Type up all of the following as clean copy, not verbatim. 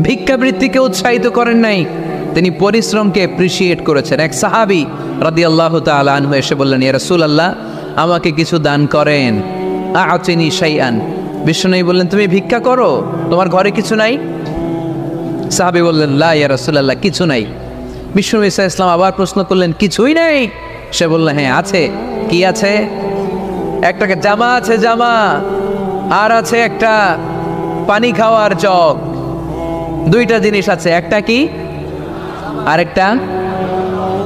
ভিক্ষাবৃত্তিকে উৎসাহিত করেন নাই, তিনি পরিশ্রমকে অ্যাপ্রিসিয়েট করেছেন। এক সাহাবী রাদিয়াল্লাহু তাআলা আনহু এসে বললেন, ইয়া রাসূলুল্লাহ, আমাকে কিছু দান করেন। আ'তিনি শাইআন। বিশ্বনবী বললেন, তুমি ভিক্ষা করো, তোমার ঘরে কিছু নাই? সাহাবী বললেন, লা ইয়া রাসূলুল্লাহ, কিছু নাই। বিশ্বনবী সাল্লাল্লাহু আলাইহি ওয়াসাল্লাম আবার প্রশ্ন করলেন, কিছুই নাই? সে বলল, হ্যাঁ আছে। কি আছে? একটা জামা আছে, জামা, আর আছে একটা পানি খাওয়ার জগ। দুইটা জিনিস আছে, একটা কি আরেকটা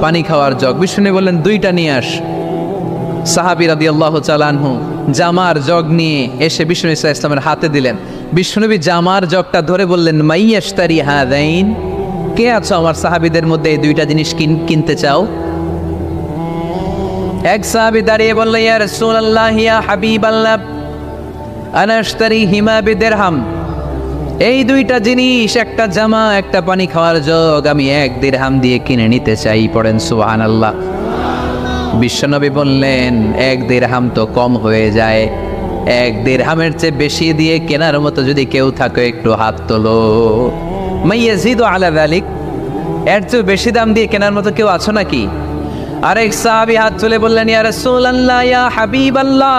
পানি খাওয়ার জগ। বিষ্ণু বললেন, দুইটা নিয়ে আস। সাহাবী রাদিয়াল্লাহু তাআলা আনহু জামার জগ নিয়ে এসে বিষ্ণু সাল্লাল্লাহু আলাইহি ওয়াসাল্লামের হাতে দিলেন। বিষ্ণুনবী জামার জগটা ধরে বললেন, মাইয়াশতারি হাদাইন, কে আছো আমার সাহাবীদের মধ্যে এই দুইটা জিনিস কিনতে চাও? এক সাহাবী দাঁড়িয়ে বলল, ইয়া রাসূলুল্লাহ, ইয়া হাবিবাল্লাহ, আনা আশতারিহিমা বিদিরহাম। এই দুইটা জিনিস, একটা জামা, একটা পানি খাওয়ার জগ, আমি 1 দিরহাম দিয়ে কিনে নিতে চাই। পড়েন সুবহানাল্লাহ। বিশ্বনবী বললেন, 1 দিরহাম তো কম হয়ে যায়, 1 দিরহামের চেয়ে বেশি দিয়ে কেনার মতো যদি কেউ থাকে একটু হাত তোলো। মাইয়াজিদু আলা যালিক, এর চেয়ে বেশি দাম দিয়ে কেনার মতো কেউ আছো নাকি? আরেক সাহাবী হাত তুলে বললেন, ইয়া রাসূলুল্লাহ, ইয়া হাবিবাল্লাহ,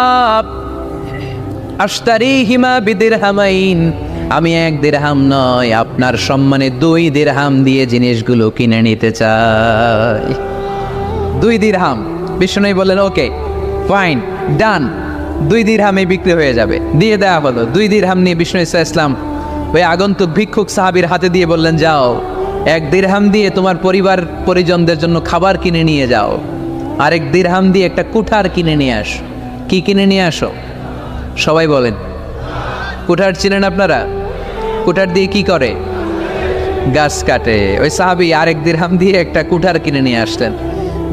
আশতারিহিমা বিদিরহামাইন, আমি 1 দিরহাম নয়, আপনার সম্মানে 2 দিরহাম দিয়ে জিনিসগুলো কিনে নিতে চাই। 2 দিরহাম। বিষ্ণু বললেন, ওকে ফাইন, ডান, 2 দিরহামে বিক্রি হয়ে যাবে। দিয়ে দেওয়া হলো। 2 দিরহাম নিয়ে বিষ্ণু ইসলাম ওই আগন্তুক ভিক্ষুক সাহাবীর হাতে দিয়ে বললেন, যাও, 1 দিরহাম দিয়ে তোমার পরিবার পরিজনদের জন্য খাবার কিনে নিয়ে যাও, আর 1 দিরহাম দিয়ে একটা কুঠার কিনে নিয়ে আসো। কি কিনে নিয়ে আসো? সবাই বলেন। কুঠার চিনেন আপনারা? কুঠার দিয়ে কি করে? গাছ কাটে। ওই সাহাবী আর 1 দিরহাম দিয়ে একটা কুঠার কিনে নিয়ে আসলেন।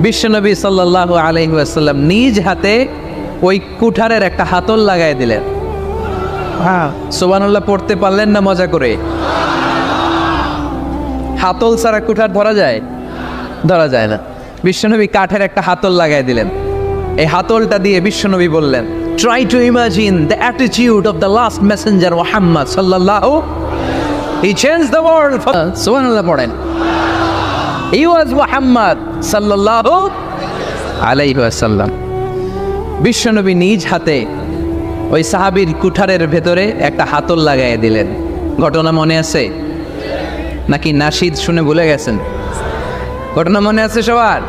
বিশ্বনবী সাল্লাল্লাহু আলাইহি ওয়াসাল্লাম নিজ হাতে ওই কুঠারের একটা হাতল লাগাই দিলেন। সুবহানাল্লাহ পড়তে পারলেন না মজা করে? হাতল ছাড়া কুঠার ধরা যায়? ধরা যায় না। বিশ্বনবী কাঠের একটা হাতল লাগাই দিলেন। এই হাতলটা দিয়ে বিশ্বনবী বললেন, try to imagine the attitude of the last messenger Muhammad sallallahu, he changed the world for subhanallah পড়েন, he was Muhammad sallallahu alayhi wasallam। বিশ্বনবী নিজ হাতে ওই সাহাবীর কুঠারের ভেতরে একটা হাতল লাগাই দিলেন। ঘটনা মনে আছে নাকি নাশিদ শুনে ভুলে গেছেন? ঘটনা মনে আছে সবার?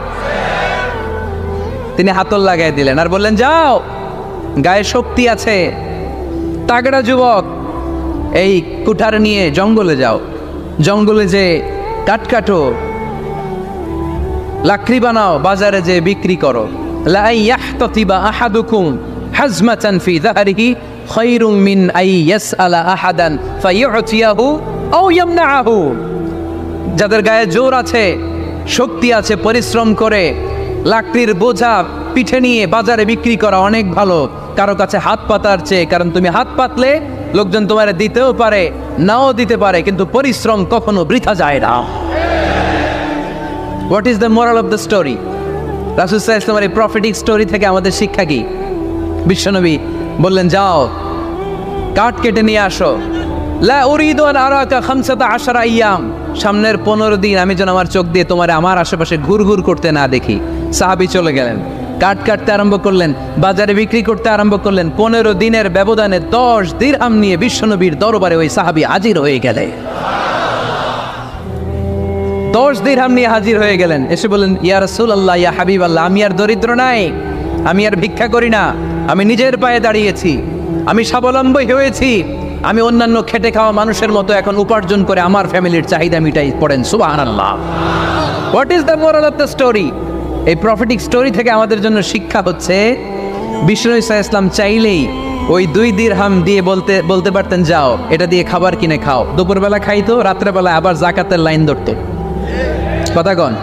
তিনি হাতল লাগাই দিলেন আর বললেন, যাও, গায়ে শক্তি আছে, তাগড়া যুবক, এই কুঠার নিয়ে জঙ্গলে যাও, জঙ্গলে যে কাঠ কাটো, লাকড়ি বানাও, বাজারে যে বিক্রি করো। লা ইয়াহতাতিবা আহাদুকুম হাজমাতান ফি যাহরিহি খায়রুম মিন আই ইয়াসআলা আহাদান ফায়ু'তিয়াহু আও ইয়ামনাহু। যাদের গায়ে জোর আছে, শক্তি আছে, পরিশ্রম করে লাকড়ির বোঝা পিঠে নিয়ে বাজারে বিক্রি করা অনেক ভালো কারো কাছে হাত পাতার চেয়ে। কারণ তুমি হাত পাতলে লোকজন তোমার দিতেও পারে, নাও দিতে পারে, কিন্তু পরিশ্রম কখনো বৃথা যায় না। What is the moral of the story? রাসূল সাল্লাল্লাহু আলাইহি ওয়াসাল্লামের এই প্রফেটিক স্টোরি থেকে আমাদের শিক্ষা কি? বিশ্বনবী বললেন, যাও, কাঠ কেটে নিয়ে আসো। লা উরিদু আন আরাকা 15 আইয়াম, সামনের 15 দিন আমি যেন আমার চোখ দিয়ে তোমার আমার আশেপাশে ঘুরঘুর করতে না দেখি। সাহাবী চলে গেলেন, কাঠ কাটতে আরম্ভ করলেন, বাজারে বিক্রি করতে আরম্ভ করলেন। 15 দিনের ব্যবধানে 10 দিরহাম নিয়ে বিশ্বনবীর দরবারে ওই সাহাবী হাজির হয়ে গেলেন। 10 দিরহাম নিয়ে হাজির হয়ে গেলেন। এসে বললেন, ইয়া রাসূলুল্লাহ, ইয়া হাবিবাল্লাহ, আমি আর দরিদ্র নাই, আমি আর ভিক্ষা করি না, আমি নিজের পায়ে দাঁড়িয়েছি, আমি স্বাবলম্বী হয়েছি, আমি অন্যান্য খেটে খাওয়া মানুষের মতো এখন উপার্জন করে আমার ফ্যামিলির চাহিদা মিটাই। পড়েন সুবহানাল্লাহ। What is the moral of the story? এই প্রফেটিক স্টোরি থেকে আমাদের জন্য শিক্ষা হচ্ছে, বিষ্ণু সাল্লাল্লাহু আলাইহি ওয়াসাল্লাম চাইলেই ওই 2 দিরহাম দিয়ে বলতে পারতেন, যাও, এটা দিয়ে খাবার কিনে খাও। দুপুরবেলা খাইতো, রাত্রেবেলা আবার যাকাতের লাইন ধরতো। কথা কন?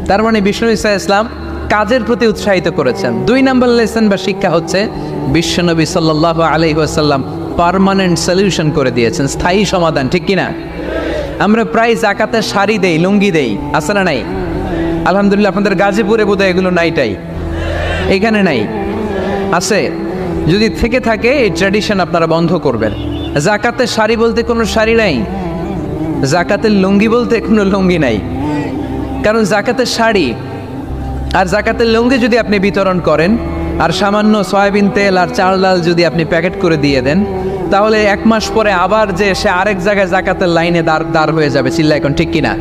তার মানে বিষ্ণু সাল্লাল্লাহু আলাইহি ওয়াসাল্লাম কাজের প্রতি উৎসাহিত করেছেন। 2 নম্বর লেসন বা শিক্ষা হচ্ছে, বিশ্বনবী সাল্লাল্লাহু আলাইহি ওয়াসাল্লাম পার্মানেন্ট সলিউশন করে দিয়েছেন, স্থায়ী সমাধান। ঠিক কিনা? আমরা প্রায় যাকাতের শাড়ি দেই, লুঙ্গি দেই, আছে না নাই? আলহামদুলিল্লাহ আপনাদের গাজীপুরে বোধহয় এগুলো নাইটাই, এখানে নাই, আছে। যদি থেকে থাকে এই ট্র্যাডিশন আপনারা বন্ধ করবেন। জাকাতের শাড়ি বলতে কোনো শাড়ি নাই, জাকাতের লুঙ্গি বলতে কোনো লুঙ্গি নাই। কারণ জাকাতের শাড়ি আর জাকাতের লুঙ্গি যদি আপনি বিতরণ করেন আর সামান্য সয়াবিন তেল আর চাল ডাল যদি আপনি প্যাকেট করে দিয়ে দেন, তাহলে 1 মাস পরে আবার যে সে আরেক জায়গায় জাকাতের লাইনে দাঁড় হয়ে যাবে। চিল্লা এখন ঠিক কিনা?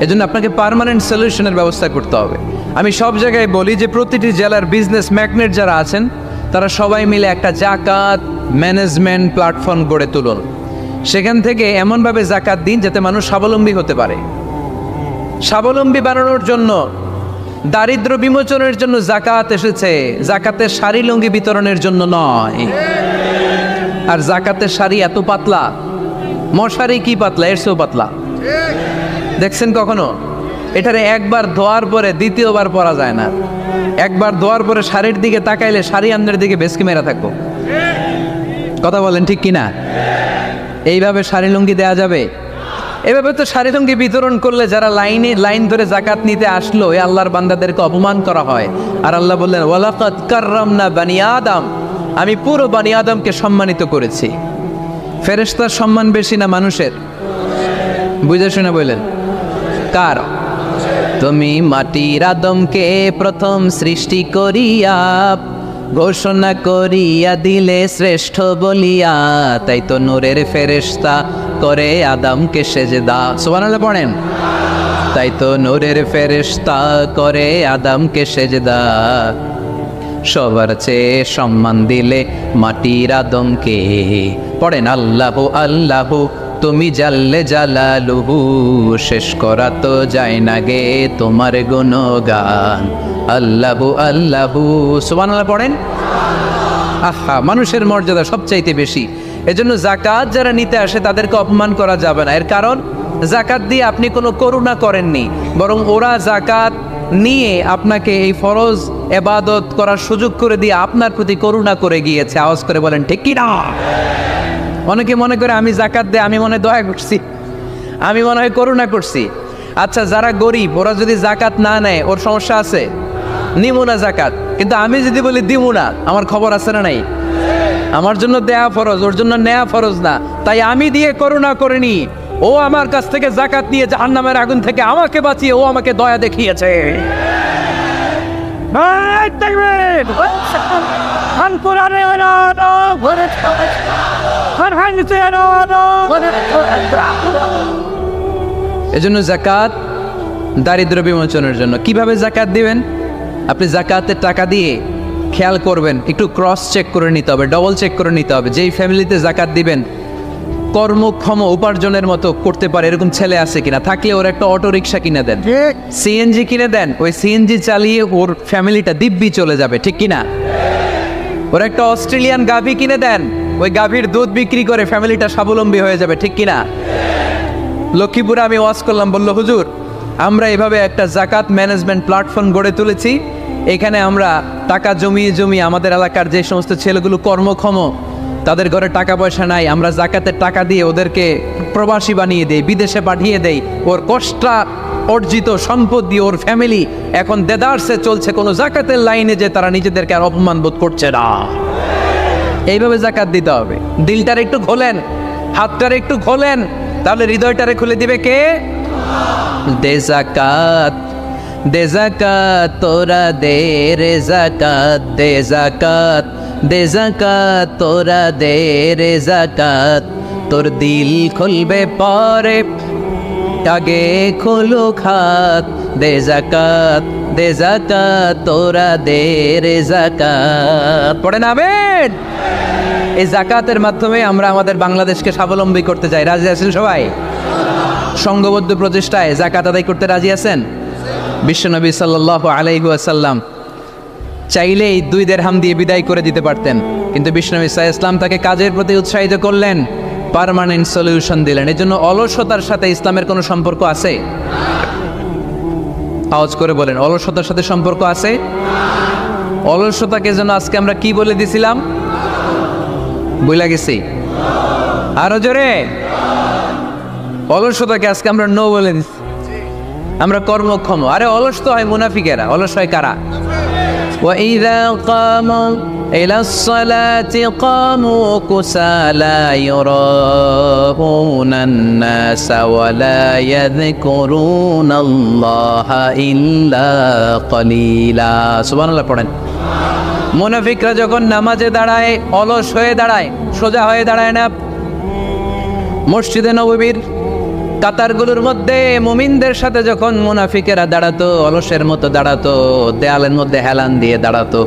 এজন্য আপনাকে পার্মানেন্ট সলিউশনের ব্যবস্থা করতে হবে। আমি সব জায়গায় বলি যে প্রতিটি জেলার বিজনেস ম্যাগনেট যারা আছেন তারা সবাই মিলে একটা জাকাত ম্যানেজমেন্ট প্ল্যাটফর্ম গড়ে তুলুন। সেখান থেকে এমনভাবে জাকাত দিন যাতে মানুষ স্বাবলম্বী হতে পারে। স্বাবলম্বী বানানোর জন্য, দারিদ্র বিমোচনের জন্য জাকাত এসেছে, জাকাতের শাড়ি লুঙ্গি বিতরণের জন্য নয়। আর জাকাতের শাড়ি এত পাতলা, মশারি কি পাতলা, এর চেয়েও পাতলা। দেখছেন কখনো? এটারে একবার ধোয়ার পরে দ্বিতীয়বার পরা যায় না। একবার ধোয়ার পরে শাড়ির দিকে তাকাইলে শাড়ি আমনের দিকে বেশকি মেরা থাকবো। কথা বলেন ঠিক কিনা? এইভাবে শাড়ি লুঙ্গি দেয়া যাবে? এভাবে তো শাড়ি লুঙ্গি বিতরণ করলে যারা লাইন ধরে জাকাত নিতে আসলো এই আল্লাহর বান্দাদেরকে অপমান করা হয়। আর আল্লাহ বললেন ওয়ালাকাদ কাররামনা বানি আদম, আমি পুরো বানি আদমকে সম্মানিত করেছি। ফেরেশতার সম্মান বেশি না মানুষের? বুঝে শুনে বললেন কার? তুমি মাটির আদমকে প্রথম সৃষ্টি করিয়া ঘোষণা করিয়া দিলে শ্রেষ্ঠ বলিয়া, তাই তো নূরের ফেরেশতা করে আদমকে সেজদা। সুবহানাল্লাহ পড়েন। তাই তো নূরের ফেরেশতা করে আদমকে সেজদা, সবার চেয়ে সম্মান দিলে মাটির আদমকে। পড়েন আল্লাহু আল্লাহু তুমি জাল্লে জালালুহু, শেষ করা তো যায় না গে তোমার গুণগান। আল্লাহু আল্লাহু, সুবহানাল্লাহ পড়েন। আহা, মানুষের মর্যাদা সবচাইতে বেশি। এজন্য জাকাত যারা নিতে আসে তাদেরকে অপমান করা যাবে না। এর কারণ জাকাত দিয়ে আপনি কোনো করুণা করেননি, বরং ওরা জাকাত নিয়ে আপনাকে এই ফরজ ইবাদত করার সুযোগ করে দিয়ে আপনার প্রতি করুণা করে গিয়েছে। আওয়াজ করে বলেন ঠিক কি না? অনেকে মনে করে আমি জাকাত দিয়ে আমি মনে দয়া করছি, আমি মনে হয় করুণা করছি। আচ্ছা, যারা গরিব ওরা যদি জাকাত না নেয় ওর সমস্যা আছে? নিমু না জাকাত, কিন্তু আমি যদি বলি দিমু না, আমার খবর আছে না নাই? আমার জন্য দেয়া ফরজ, ওর জন্য নেয়া ফরজ না। তাই আমি দিয়ে করুণা করিনি, ও আমার কাছ থেকে জাকাত নিয়ে জাহান্নামের আগুন থেকে আমাকে বাঁচিয়ে ও আমাকে দয়া দেখিয়েছে। এজন্য জাকাত দারিদ্র বিমোচনের জন্য। কিভাবে জাকাত দিবেন? আপনি জাকাতের টাকা দিয়ে খেয়াল করবেন, একটু ক্রস চেক করে নিতে হবে, ডবল চেক করে নিতে হবে। যেই ফ্যামিলিতে জাকাত দিবেন কর্মক্ষম উপার্জনের মতো করতে পারে এরকম ছেলে আছে কিনা, থাকলে ওর একটা অটো রিক্সা কিনে দেন, সিএনজি কিনে দেন। ওই সিএনজি চালিয়ে ওর ফ্যামিলিটা দিব্যি চলে যাবে, ঠিক কিনা? ওর একটা অস্ট্রেলিয়ান গাভী কিনে দেন, ওই গাভীর দুধ বিক্রি করে ফ্যামিলিটা স্বাবলম্বী হয়ে যাবে, ঠিক কিনা? লক্ষ্মীপুরে আমি ওয়াজ করলাম, বলল হুজুর আমরা এভাবে একটা জাকাত ম্যানেজমেন্ট প্ল্যাটফর্ম গড়ে তুলেছি। এখানে আমরা টাকা জমিয়ে আমাদের এলাকার যে সমস্ত ছেলেগুলো কর্মক্ষম, তাদের ঘরে টাকা পয়সা নাই, আমরা জাকাতের টাকা দিয়ে ওদেরকে প্রবাসী বানিয়ে দেই, বিদেশে পাঠিয়ে দেই। ওর কষ্ট অর্জিত সম্পদ দিয়ে ওর ফ্যামিলি এখন দেদারসে চলছে, কোনো জাকাতের লাইনে যে তারা নিজেদেরকে আর অপমান বোধ করছে না। এইভাবে জাকাত দিতে হবে। দিলটার একটু খোলেন, হাতটার একটু খোলেন, তাহলে হৃদয়টারে খুলে দিবে কে? দে জাকাত, দে জাকাত তোরা দে রে জাকাত, দে জাকাত, দে জাকাত তোরা দে রে জাকাত। তোর দিল খুলবে পরে, আগে খোলো খাত। দে জাকাত, দে জাকাত তোরা দে রে জাকাত। পড়ে না আমিন? এই জাকাতের মাধ্যমে আমরা আমাদের বাংলাদেশকে স্বাবলম্বী করতে চাই। রাজি আছেন সবাই? সংঘবদ্ধ প্রচেষ্টায় জাকাত আদায় করতে রাজি আছেন? বিশ্বনবী সাল্লাল্লাহু আলাইহি ওয়াসাল্লাম চাইলেই 2 দিরহাম দিয়ে বিদায় করে দিতে পারতেন, কিন্তু বিশ্বনবী সাল্লাল্লাহু আলাইহি ওয়াসাল্লাম তাকে কাজের প্রতি উৎসাহিত করলেন, পার্মানেন্ট সলিউশন দিলেন। এজন্য অলসতার সাথে ইসলামের কোনো সম্পর্ক আছে? আওয়াজ করে বলেন, অলসতার সাথে সম্পর্ক আছে? অলসতাকে যেন আজকে আমরা কি বলে দিছিলাম? বইলা গেছি? আরো জোরে। অলসতাকে আজকে আমরা নো বলে দিচ্ছি। আমরা কর্মক্ষম। আরে অলস তো হয় মুনাফিকেরা, অলস হয় কারা? وإذا قاموا إلى الصلاة قاموا كسالى يراءون الناس ولا يذكرون الله إلا قليلا সুবহানাল্লাহ পড়েন। মুনাফিকরা যখন নামাজে দাঁড়ায় অলস হয়ে দাঁড়ায়, সোজা হয়ে দাঁড়ায় না। মসজিদে নববীর কাতারগুলোর মধ্যে মুমিনদের সাথে যখন মুনাফিকেরা দাঁড়াতো, অলসের মতো দাঁড়াতো, দেয়ালের মধ্যে হেলান দিয়ে দাঁড়াতো।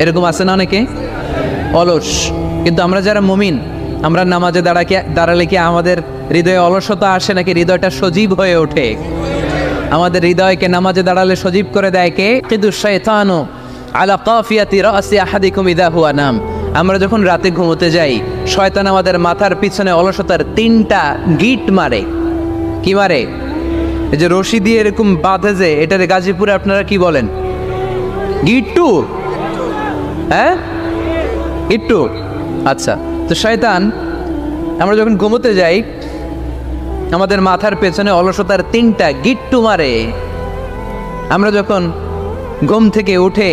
এরকম আছে না অনেকে অলস? কিন্তু আমরা যারা মুমিন, আমরা নামাজে দাঁড়ালে কি আমাদের হৃদয়ে অলসতা আসে নাকি হৃদয়টা সজীব হয়ে ওঠে? আমাদের হৃদয়কে নামাজে দাঁড়ালে সজীব করে দেয় কে? কিন্তু শাইতানু আলা কাফিয়াতি রাসি আহাদিকুম ইযা হুয়া নাম। আমরা যখন রাতে ঘুমোতে যাই, শয়তান আমাদের মাথার পিছনে অলসতার 3টা গিট মারে। কি মারে? এই যে রশি দিয়ে এরকম বাঁধে, যে এটারে গাজীপুরে আপনারা কি বলেন? গিট্টু। হ্যাঁ, গিট্টু। আচ্ছা, তো শয়তান আমরা যখন ঘুমোতে যাই, আমাদের মাথার পেছনে অলসতার 3টা গিট্টু মারে। আমরা যখন ঘুম থেকে উঠে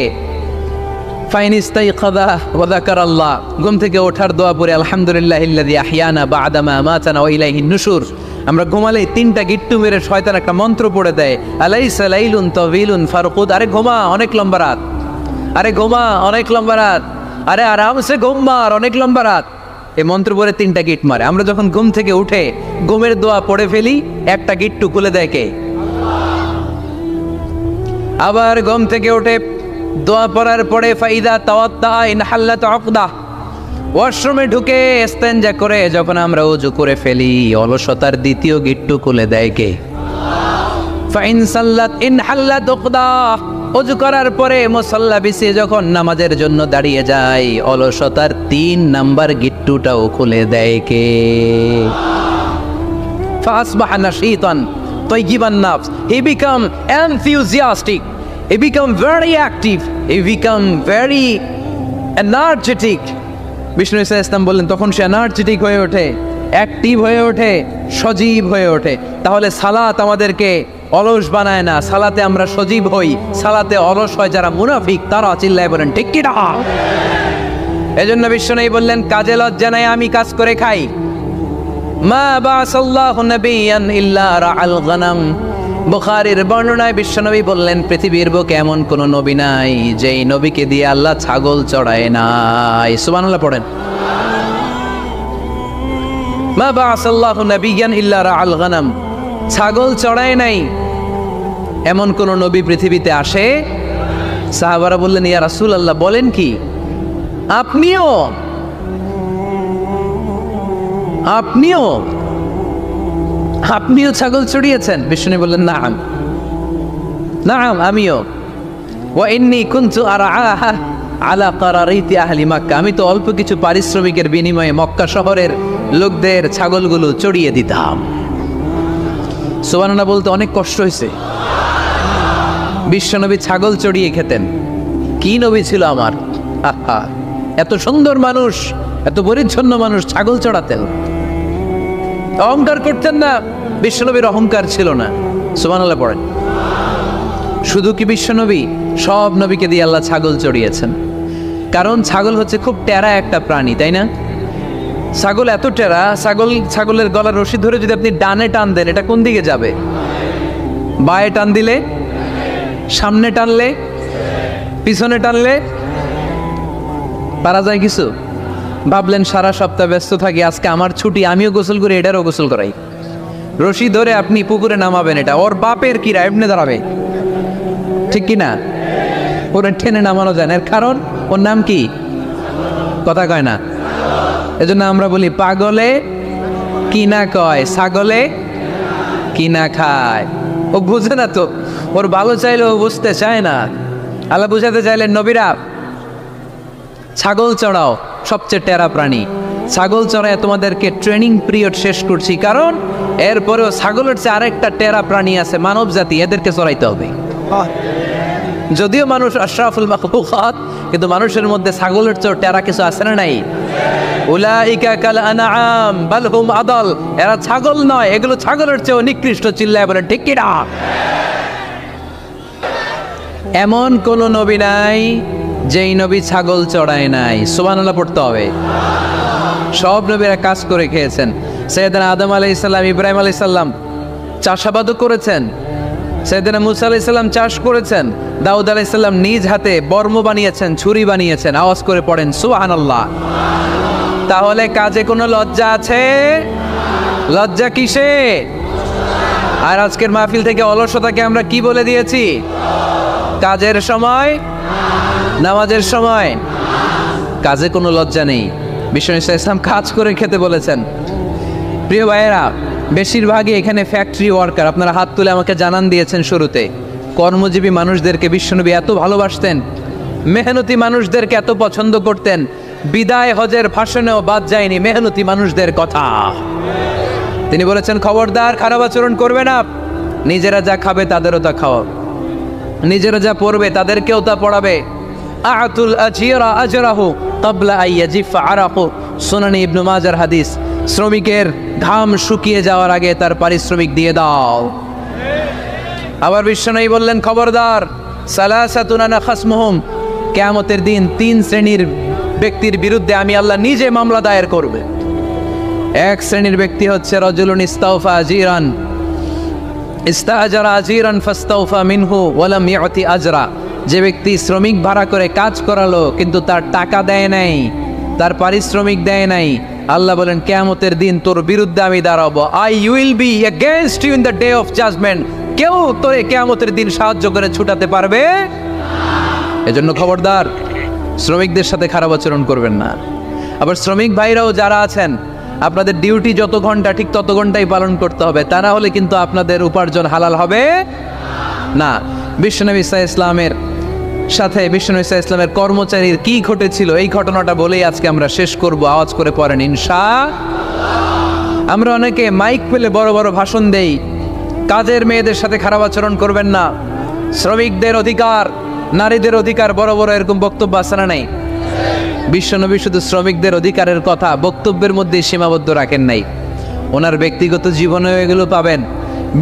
ফাইনিস্তাইকাযা ওয়া যাকারাল্লাহ, ঘুম থেকে ওঠার দোয়া পড়ে আলহামদুলিল্লাহিল্লাযী আহইয়ানা বা'দা মা আমাতানা ওয়া ইলাইহিন নুশুর, আমরা ঘুমালে 3টা গিট্টু মেরে শয়তান একটা মন্ত্র পড়ে দেয়, আলাইসা লাইলুন তাওয়িলুন ফারকুদ। আরে ঘুমা, অনেক লম্বা রাত। আরে ঘুমা, অনেক লম্বা রাত। আরে আরামসে ঘুম মার, অনেক লম্বা রাত। এই মন্ত্র পড়ে 3টা গিট মারে। আমরা যখন ঘুম থেকে উঠে ঘুমের দোয়া পড়ে ফেলি, একটা গিট্টু খুলে দেয় কে? আবার ঘুম থেকে উঠে দোয়া পড়ার পরে ফাইদা তাওয়াদ্দা ইনহাল্লাত উকদা, ওয়াশরুমে ঢুকে ইস্তেনজা করে যখন আমরা ওযু করে ফেলি, অলসতার 2য় গিট্টু খুলে দেয় কে? ফাইন সাল্লাত ইনহাল্লাত উকদা, ওযু করার পরে মুসাল্লা বিছিয়ে যখন নামাজের জন্য দাঁড়িয়ে যায়, অলসতার 3 নাম্বার গিট্টুটাও খুলে দেয় কে? ফাসবাহা নাশীতান তাইয়িবান নাফস, he become enthusiastic, he become very active, he become very energetic. বিষ্ণু ঈসা ইসলাম বললেন তখন সে এনার্জেটিক হয়ে ওঠে, অ্যাক্টিভ হয়ে ওঠে, সজীব হয়ে ওঠে। তাহলে সালাত আমাদেরকে অলস বানায় না, সালাতে আমরা সজীব হই। সালাতে অলস হয় যারা মুনাফিক, তারা চিল্লায় বলেন ঠিক কি না? এজন্য বিষ্ণু বললেন কাজে লজ্জা নাই, আমি কাজ করে খাই। মা বাসাল্লাহু নাবিয়ান ইল্লা রাআল গনাম, বুখারীর বর্ণনায় বিশ্বনবী বললেন পৃথিবীর বুকে এমন কোন নবী নাই যেই নবীকে দিয়ে আল্লাহ ছাগল চড়ায় নাই। সুবহানাল্লাহ পড়েন। মা বাসাল্লাহু নাবিয়ান ইল্লা রাআল গনাম, ছাগল চড়ায় নাই এমন কোন নবী পৃথিবীতে আসে? সাহাবারা বললেন ইয়া রাসূলুল্লাহ, বলেন কি? আপনিও ছাগল চড়িয়েছেন? বিষ্ণু বললেন নাম, নাম, আমিও। ওয়া ইন্নী কুনতু আরআহা আলা কারারিতি আহলি মক্কা, আমি তো অল্প কিছু পারিশ্রমিকের বিনিময়ে মক্কা শহরের লোকদের ছাগলগুলো চড়িয়ে দিতাম। সুবহানাল্লাহ বলতে অনেক কষ্ট হয়েছে। বিশ্বনবী ছাগল চড়িয়ে খেতেন। কি নবী ছিল আমার! আহা, এত সুন্দর মানুষ, এত পরিচ্ছন্ন মানুষ, ছাগল চড়াতেন। অহংকার করতেন না, বিশ্বনবীর অহংকার ছিল না। সুবহানাল্লাহ পড়েন। শুধু কি বিশ্বনবী? সব নবীকে দিয়ে আল্লাহ ছাগল চড়িয়েছেন। কারণ ছাগল হচ্ছে খুব টেরা একটা প্রাণী, তাই না? ছাগল এত টেরা, ছাগলের গলার রশি ধরে যদি আপনি ডানে টান দেন, এটা কোন দিকে যাবে? বায়ে টান দিলে, সামনে টানলে, পিছনে টানলে পারা যায় কিছু? ভাবলেন সারা সপ্তাহ ব্যস্ত থাকি, আজকে আমার ছুটি, আমিও গোসল করি, এটারও গোসল করাই। রশি ধরে আপনি পুকুরে নামাবেন, এটা ওর বাপের কিরা এমনি দাঁড়াবে, ঠিক কিনা? ওরা টেনে নামানো যায় না। এর কারণ ওর নাম কি? কথা কয় না। এজন্য আমরা বলি পাগলে কিনা কয়, ছাগলে কিনা খায়। ও বুঝে না তো, ওর ভালো চাইলে ও বুঝতে চায় না। আল্লাহ বুঝাতে চাইলেন নবীরা ছাগল চড়াও, সবচেয়ে টেরা প্রাণী। ছাগল চড়ায় তোমাদেরকে ট্রেনিং পিরিয়ড শেষ করছি, কারণ এরপরেও ছাগলের চেয়ে আরেকটা টেরা প্রাণী আছে মানব জাতি, এদেরকে চড়াইতে হবে। যদিও মানুষ আশরাফুল মাখলুকাত, কিন্তু মানুষের মধ্যে ছাগলের চেয়ে টেরা কিছু আছে না নাই? উলাইকা কাল আনআম বাল হুম আদাল, এরা ছাগল নয়, এগুলো ছাগলের চেয়েও নিকৃষ্ট। চিল্লায় বলেন ঠিক কি না? এমন কোন নবী নাই যেই নবী ছাগল চড়ায় নাই। সুবহানাল্লাহ পড়তে হবে। সব নবীরা কাজ করে খেয়েছেন। সৈয়দনা আদম আলাইহিস সালাম, ইব্রাহিম আলাইহিস সালাম চাষাবাদও করেছেন। সৈয়দনা মুসা আলাইহিস সালাম চাষ করেছেন। দাউদ আলাইহিস সালাম নিজ হাতে বর্ম বানিয়েছেন, ছুরি বানিয়েছেন। আওয়াজ করে পড়েন সুবহানাল্লাহ। তাহলে কাজে কোনো লজ্জা আছে? লজ্জা কিসে? আর আজকের মাহফিল থেকে অলসতাকে আমরা কি বলে দিয়েছি? কাজের সময়, নামাজের সময় কাজে কোনো লজ্জা নেই। বিশ্বনবী সাল্লাল্লাহু আলাইহি ওয়াসাল্লাম কাজ করে খেতে বলেছেন। প্রিয় ভাইয়েরা, বেশিরভাগই এখানে ফ্যাক্টরি ওয়ার্কার। আপনারা হাত তুলে আমাকে জানান দিয়েছেন শুরুতে। কর্মজীবী মানুষদেরকে বিশ্বনবী এত ভালোবাসতেন, মেহনতি মানুষদেরকে এত পছন্দ করতেন। বিদায় হজের ভাষণেও বাদ যায়নি মেহনতি মানুষদের কথা। তিনি বলেছেন, খবরদার খারাপ আচরণ করবে না। নিজেরা যা খাবে তাদেরও তা খাও, নিজেরা যা পড়বে তাদেরকেও তা পড়াবে। আতুল আজিরা আজরাহু ক্বাবলা আইয়াজিফা আরাকু, সুনানি ইবনে মাজার হাদিস। শ্রমিকের ঘাম শুকিয়ে যাওয়ার আগে তার পারিশ্রমিক দিয়ে দাও। আবার বিশ্বনবী বললেন, খবরদার সালাসাতুন আনা খাসমুহুম, কিয়ামতের দিন 3 শ্রেণীর ব্যক্তির বিরুদ্ধে আমি আল্লাহ নিজে মামলা দায়ের করবে। এক শ্রেণীর ব্যক্তি হচ্ছে রাজুলুন ইস্তাওফা আজিরান, ইস্তাআজারা আজিরান ফাস্তাওফা মিনহু ওয়া লাম ইউতি আজরা। যে ব্যক্তি শ্রমিক ভাড়া করে কাজ করালো কিন্তু তার টাকা দেয় নাই, তার পারিশ্রমিক দেয় নাই, আল্লাহ বলেন কিয়ামতের দিন তোর বিরুদ্ধে আমি দাঁড়াবো। I will be against you in the day of judgement. কেউ তোরে কিয়ামতের দিন সাহায্য করে ছুটাতে পারবে? এজন্য খবরদার, শ্রমিকদের সাথে খারাপ আচরণ করবেন না। আবার শ্রমিক ভাইরাও যারা আছেন, আপনাদের ডিউটি যত ঘন্টা ঠিক তত ঘন্টাই পালন করতে হবে, তা না হলে কিন্তু আপনাদের উপার্জন হালাল হবে না। বিশ্বনবী সাল্লাল্লাহু আলাইহি ওয়াসাল্লামের সাথে বিশ্বনবী সাল্লাল্লাহু আলাইহি ওয়াসাল্লামের কর্মচারীর কি ঘটেছিল এই ঘটনাটা বলেই আজকে আমরা শেষ করব। আওয়াজ করে পড়েন ইনশাআল্লাহ। আমরা অনেকে মাইক পেলে বড় বড় ভাষণ দেই, কাজের মেয়েদের সাথে খারাপ আচরণ করবেন না, শ্রমিকদের অধিকার, নারীদের অধিকার, বড় বড় এরকম বক্তব্য আছে না নাই? বিশ্বনবী শুধু শ্রমিকদের অধিকারের কথা বক্তব্যের মধ্যে সীমাবদ্ধ রাখেন নাই, ওনার ব্যক্তিগত জীবনেও এগুলো পাবেন।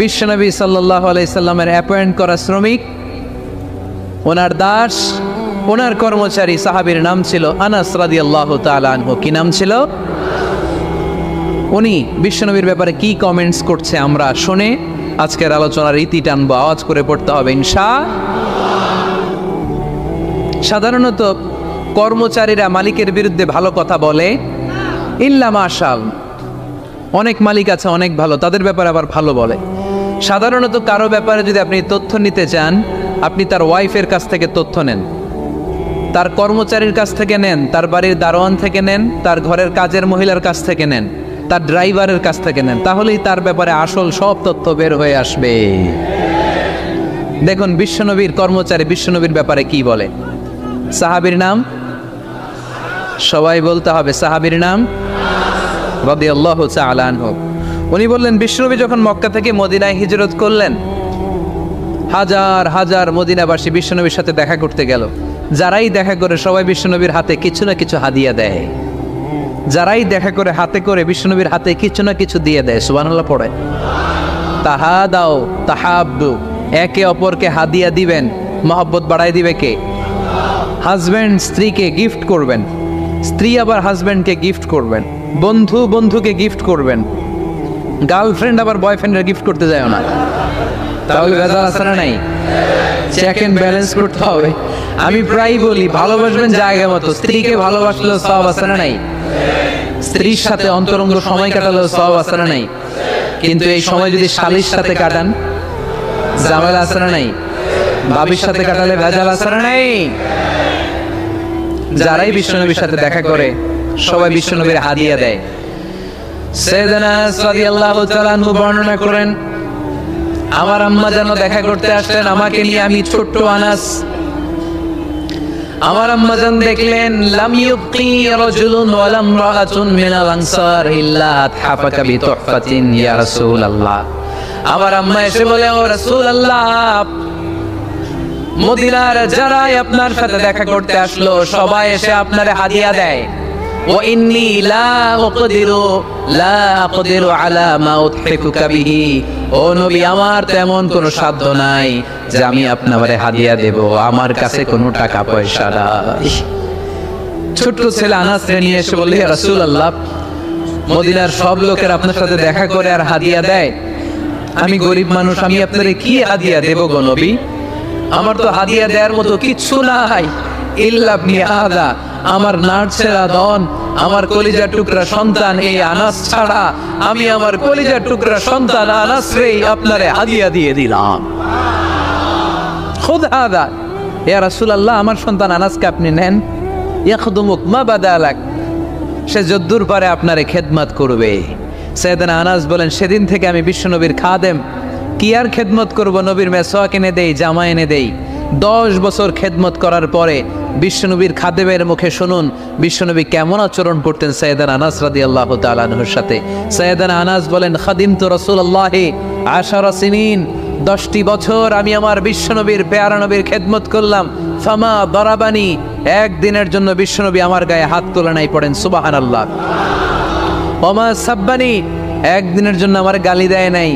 বিশ্বনবী সাল্লাল্লাহু আলাইহি সাল্লামের অ্যাপয়েন্ট করা শ্রমিক, ওনার দাস, ওনার কর্মচারী সাহাবীর নাম ছিল আনাস রাদিয়াল্লাহু তাআলা আনহু। কি নাম ছিল? উনি বিশ্বনবীর ব্যাপারে কি কমেন্টস করছে আমরা শুনে আজকের আলোচনার ইতি টানবো। আওয়াজ করে পড়তে হবে ইনশাআল্লাহ। সাধারণত কর্মচারীরা মালিকের বিরুদ্ধে ভালো কথা বলে, ইল্লা মাশাআল্লাহ। অনেক মালিক আছে অনেক ভালো, তাদের ব্যাপারে আবার ভালো বলে। সাধারণত কারো ব্যাপারে যদি আপনি তথ্য নিতে চান, আপনি তার ওয়াইফের কাছ থেকে তথ্য নেন, তার কর্মচারীর কাছ থেকে নেন, তার বাড়ির দারোয়ান থেকে নেন, তার ঘরের কাজের মহিলার কাছ থেকে নেন, তার ড্রাইভারের কাছ থেকে নেন, তাহলেই তার ব্যাপারে আসল সব তথ্য বের হয়ে আসবে। দেখুন বিশ্বনবীর কর্মচারী বিশ্বনবীর ব্যাপারে কি বলে। সাহাবীর নাম সবাই বলতে হবে, সাহাবীর নাম রাদিয়াল্লাহু তাআলা আনহু। উনি বললেন, বিশ্বনবী যখন মক্কা থেকে মদিনায় হিজরত করলেন, হাজার হাজার মদিনাবাসী বিশ্বনবীর সাথে দেখা করতে গেল। যারাই দেখা করে সবাই বিশ্বনবীর হাতে কিছু না কিছু হাদিয়া দেয়। যারাই দেখা করে হাতে করে বিশ্বনবীর হাতে কিছু না কিছু দিয়ে দেয়। সুবহানাল্লাহ পড়ে। তাহাদাও তাহাব্বু, একে অপরকে হাদিয়া দিবেন, মহব্বত বাড়াই দিবে কে? হাজব্যান্ড স্ত্রীকে গিফট করবেন, স্ত্রী আবার হাজব্যান্ডকে গিফট করবেন, বন্ধু বন্ধুকে গিফট করবেন, গার্লফ্রেন্ড আবার বয়ফ্রেন্ডের গিফট করতে যায় না। তাহলে ভেজাল আছে না নাই? চেক এন্ড ব্যালেন্স করতে হবে। আমি প্রায় বলি, ভালোবাসবেন জায়গা মতো, স্ত্রীকে ভালোবাসলেও সওয়াব আছে না নাই? স্ত্রীর সাথে অন্তরঙ্গ সময় কাটালেও সওয়াব আছে না নাই? কিন্তু এই সময় যদি শালীর সাথে কাটান, ঝামেলা আছে না নাই? ভাবির সাথে কাটালে ভেজাল আছে না নাই? যারাই বিশ্বনবীর সাথে দেখা করে সবাই বিশ্বনবীর হাদিয়া দেয়। সাইয়েদনা আনাস রাদিয়াল্লাহু তাআলা আনহু বর্ণনা করেন, আমার আম্মা যেন দেখা করতে আসলেন আমাকে নিয়ে, আমি ছোট্ট আনাস। আমার আম্মা জান দেখলেন, লাম ইউবকি রাজুলুন ওয়া লাম রাআতুন মিনাল আনসার ইল্লা আতহাফাকা বিতুহফাতিন ইয়া রাসূলুল্লাহ। আমার আম্মা এসে বলে, ও রাসূলুল্লাহ, মদিনার যারাই আপনার সাথে দেখা করতে আসলো সবাই এসে আপনারে হাদিয়া দেয়, ওয়া ইন্নী লা আকদিরু আলা মা উতহিকুকা বিহি, ও নবী আমার তেমন কোনো সাধ্য নাই যে আমি আপনারে হাদিয়া দেব, আমার কাছে কোনো টাকা পয়সা নাই। ছোট্ট ছেলে আনাস নিয়ে এসে বলল, ইয়া রাসূলুল্লাহ, মদিনার সব লোকের আপনার সাথে দেখা করে আর হাদিয়া দেয়, আমি গরিব মানুষ, আমি আপনারে কি হাদিয়া দেব গো নবী? আমার তো হাদিয়া দেওয়ার মতো কিচ্ছু নাই, ইল্লা ইবনি আদা, আমার নাড়ছেড়া দন, আমার কলিজার টুকরা সন্তান এই আনাস ছাড়া আমি আমার কলিজার টুকরা সন্তান আনাস রে আপনারে হাদিয়া দিয়ে দিলাম। খুদ আদা, ইয়া রাসূলুল্লাহ, আমার সন্তান আনাসকে আপনি নেন, ইয়াখদুমুক মা বাদালাক, সে যদ্দুর পারে আপনারে খেদমত করবে। সাইয়েদনা আনাস বলেন, সেদিন থেকে আমি বিশ্বনবীর খাদেম, কি আর খেদমত করব, নবীর মেসওয়াক এনে দেই, জামা এনে দেই। 10 বছর খেদমত করার পরে বিশ্বনবীর খাদেমের মুখে শুনুন বিশ্বনবী কেমন আচরণ করতেন সাইয়েদনা আনাস রাদিয়াল্লাহু তাআলা আনহুর সাথে। সাইয়েদনা আনাস বলেন, খাদিমতু রাসূলুল্লাহি 10 সিনিন, 10টি বছর আমি আমার বিশ্বনবীর পেয়ারা নবীর খেদমত করলাম। ফামা দারাবানি, একদিনের জন্য বিশ্বনবী আমার গায়ে হাত তোলে নাই, পড়েন সুবহানাল্লাহ। ওমা সাব্বানি, একদিনের জন্য আমার গালি দেয় নাই,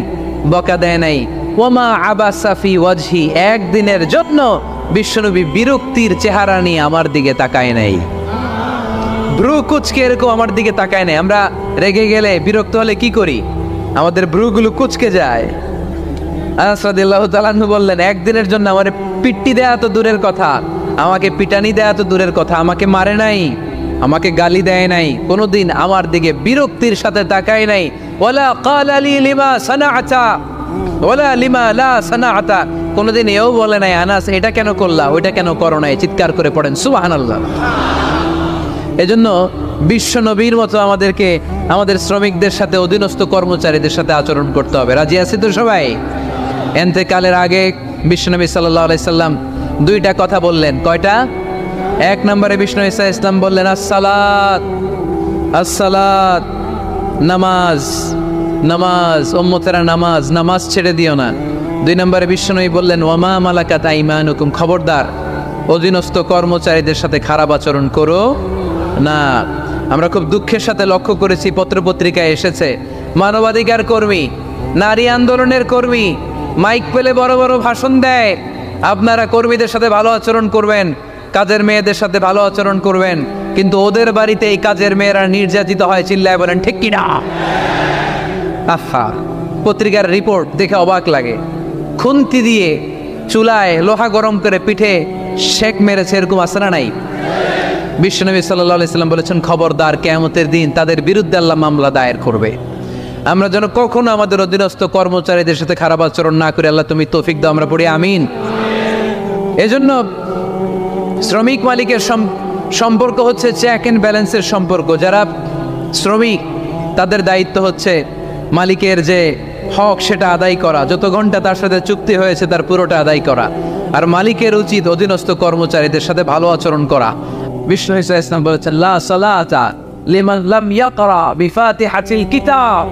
বকা দেয় নাই। ওমা আবাসা ফি ওয়াজহি, একদিনের জন্য বিশ্বনবী বিরক্তির চেহারা নিয়ে আমার দিকে তাকায় নাই, ব্রু কুচকে এরকম আমার দিকে তাকায় নাই। আমরা রেগে গেলে, বিরক্ত হলে কি করি? আমাদের ব্রুগুলো কুচকে যায়। আনাস রাদিয়াল্লাহু তাআলা আনহু বললেন, একদিনের জন্য আমার পিট্টি দেয়া তো দূরের কথা, আমাকে পিটানি দেয়া তো দূরের কথা, আমাকে মারে নাই, আমাকে গালি দেয় নাই, কোনোদিন আমার দিকে বিরক্তির সাথে তাকায় নাই। ওয়ালা ক্বালা লি লিমা সানাআতা ওয়ালা লিমা লা সানাআতা, কোনোদিন এও বলে নাই, আনাস এটা কেন করলা, ওইটা কেন করো নাই, চিৎকার করে পড়েন সুবহানাল্লাহ। এজন্য বিশ্ব নবীর মতো আমাদেরকে আমাদের শ্রমিকদের সাথে, অধীনস্থ কর্মচারীদের সাথে আচরণ করতে হবে। রাজি আছি তো সবাই? এন্তেকালের আগে বিশ্বনবী সাল্লাল্লাহু আলাইহি সাল্লাম 2টা কথা বললেন। কয়টা? 1 নম্বরে বিষ্ণু ঈসা ইসলাম বললেন, আসসালাত, আসসালাত, নামাজ, নামাজ, উম্মতেরা নামাজ, নামাজ ছেড়ে দিও না। 2 নম্বরে বিশ্বনবী বললেন, ওয়ামা মালাকাত আইমানুকুম, খবরদার অধীনস্থ কর্মচারীদের সাথে খারাপ আচরণ করো না। আমরা খুব দুঃখের সাথে লক্ষ্য করেছি, পত্রপত্রিকায় এসেছে, মানবাধিকার কর্মী, নারী আন্দোলনের কর্মী মাইক পেলে বড় বড় ভাষণ দেয়, আপনারা কর্মীদের সাথে ভালো আচরণ করবেন, কাজের মেয়েদের সাথে ভালো আচরণ করবেন, কিন্তু ওদের বাড়িতে এই কাজের মেয়েরা নির্যাতিত হয়, চিল্লায় বলেন ঠিক কিনা? আহা, পত্রিকার রিপোর্ট দেখে অবাক লাগে। খুন্তি দিয়ে চুলায় লোহা গরম করে পিঠে শেক মেরেছে, এরকম আছে না নাই? বিশ্বনবী সাল্লাল্লাহু আলাইহি সাল্লাম বলেছেন, খবরদার, কিয়ামতের দিন তাদের বিরুদ্ধে আল্লাহ মামলা দায়ের করবে। আমরা যেন কখনো আমাদের অধীনস্থ কর্মচারীদের সাথে খারাপ আচরণ না করি। আল্লাহ তুমি তৌফিক দাও, আমরা পড়ি আমিন। এজন্য শ্রমিক মালিকের সম্পর্ক হচ্ছে চেক এন্ড ব্যালেন্সের সম্পর্ক। যারা শ্রমিক, তাদের দায়িত্ব হচ্ছে মালিকের যে হক সেটা আদায় করা, যত ঘন্টা তার সাথে চুক্তি হয়েছে তার পুরোটা আদায় করা। আর মালিকের উচিত অধীনস্থ কর্মচারীদের সাথে ভালো আচরণ করা। বিষ্ণু ঈসা ইসলাম বলেছেন, লা সালাতা লিমান লাম ইয়াকরা বিফাতিহাতিল কিতাব,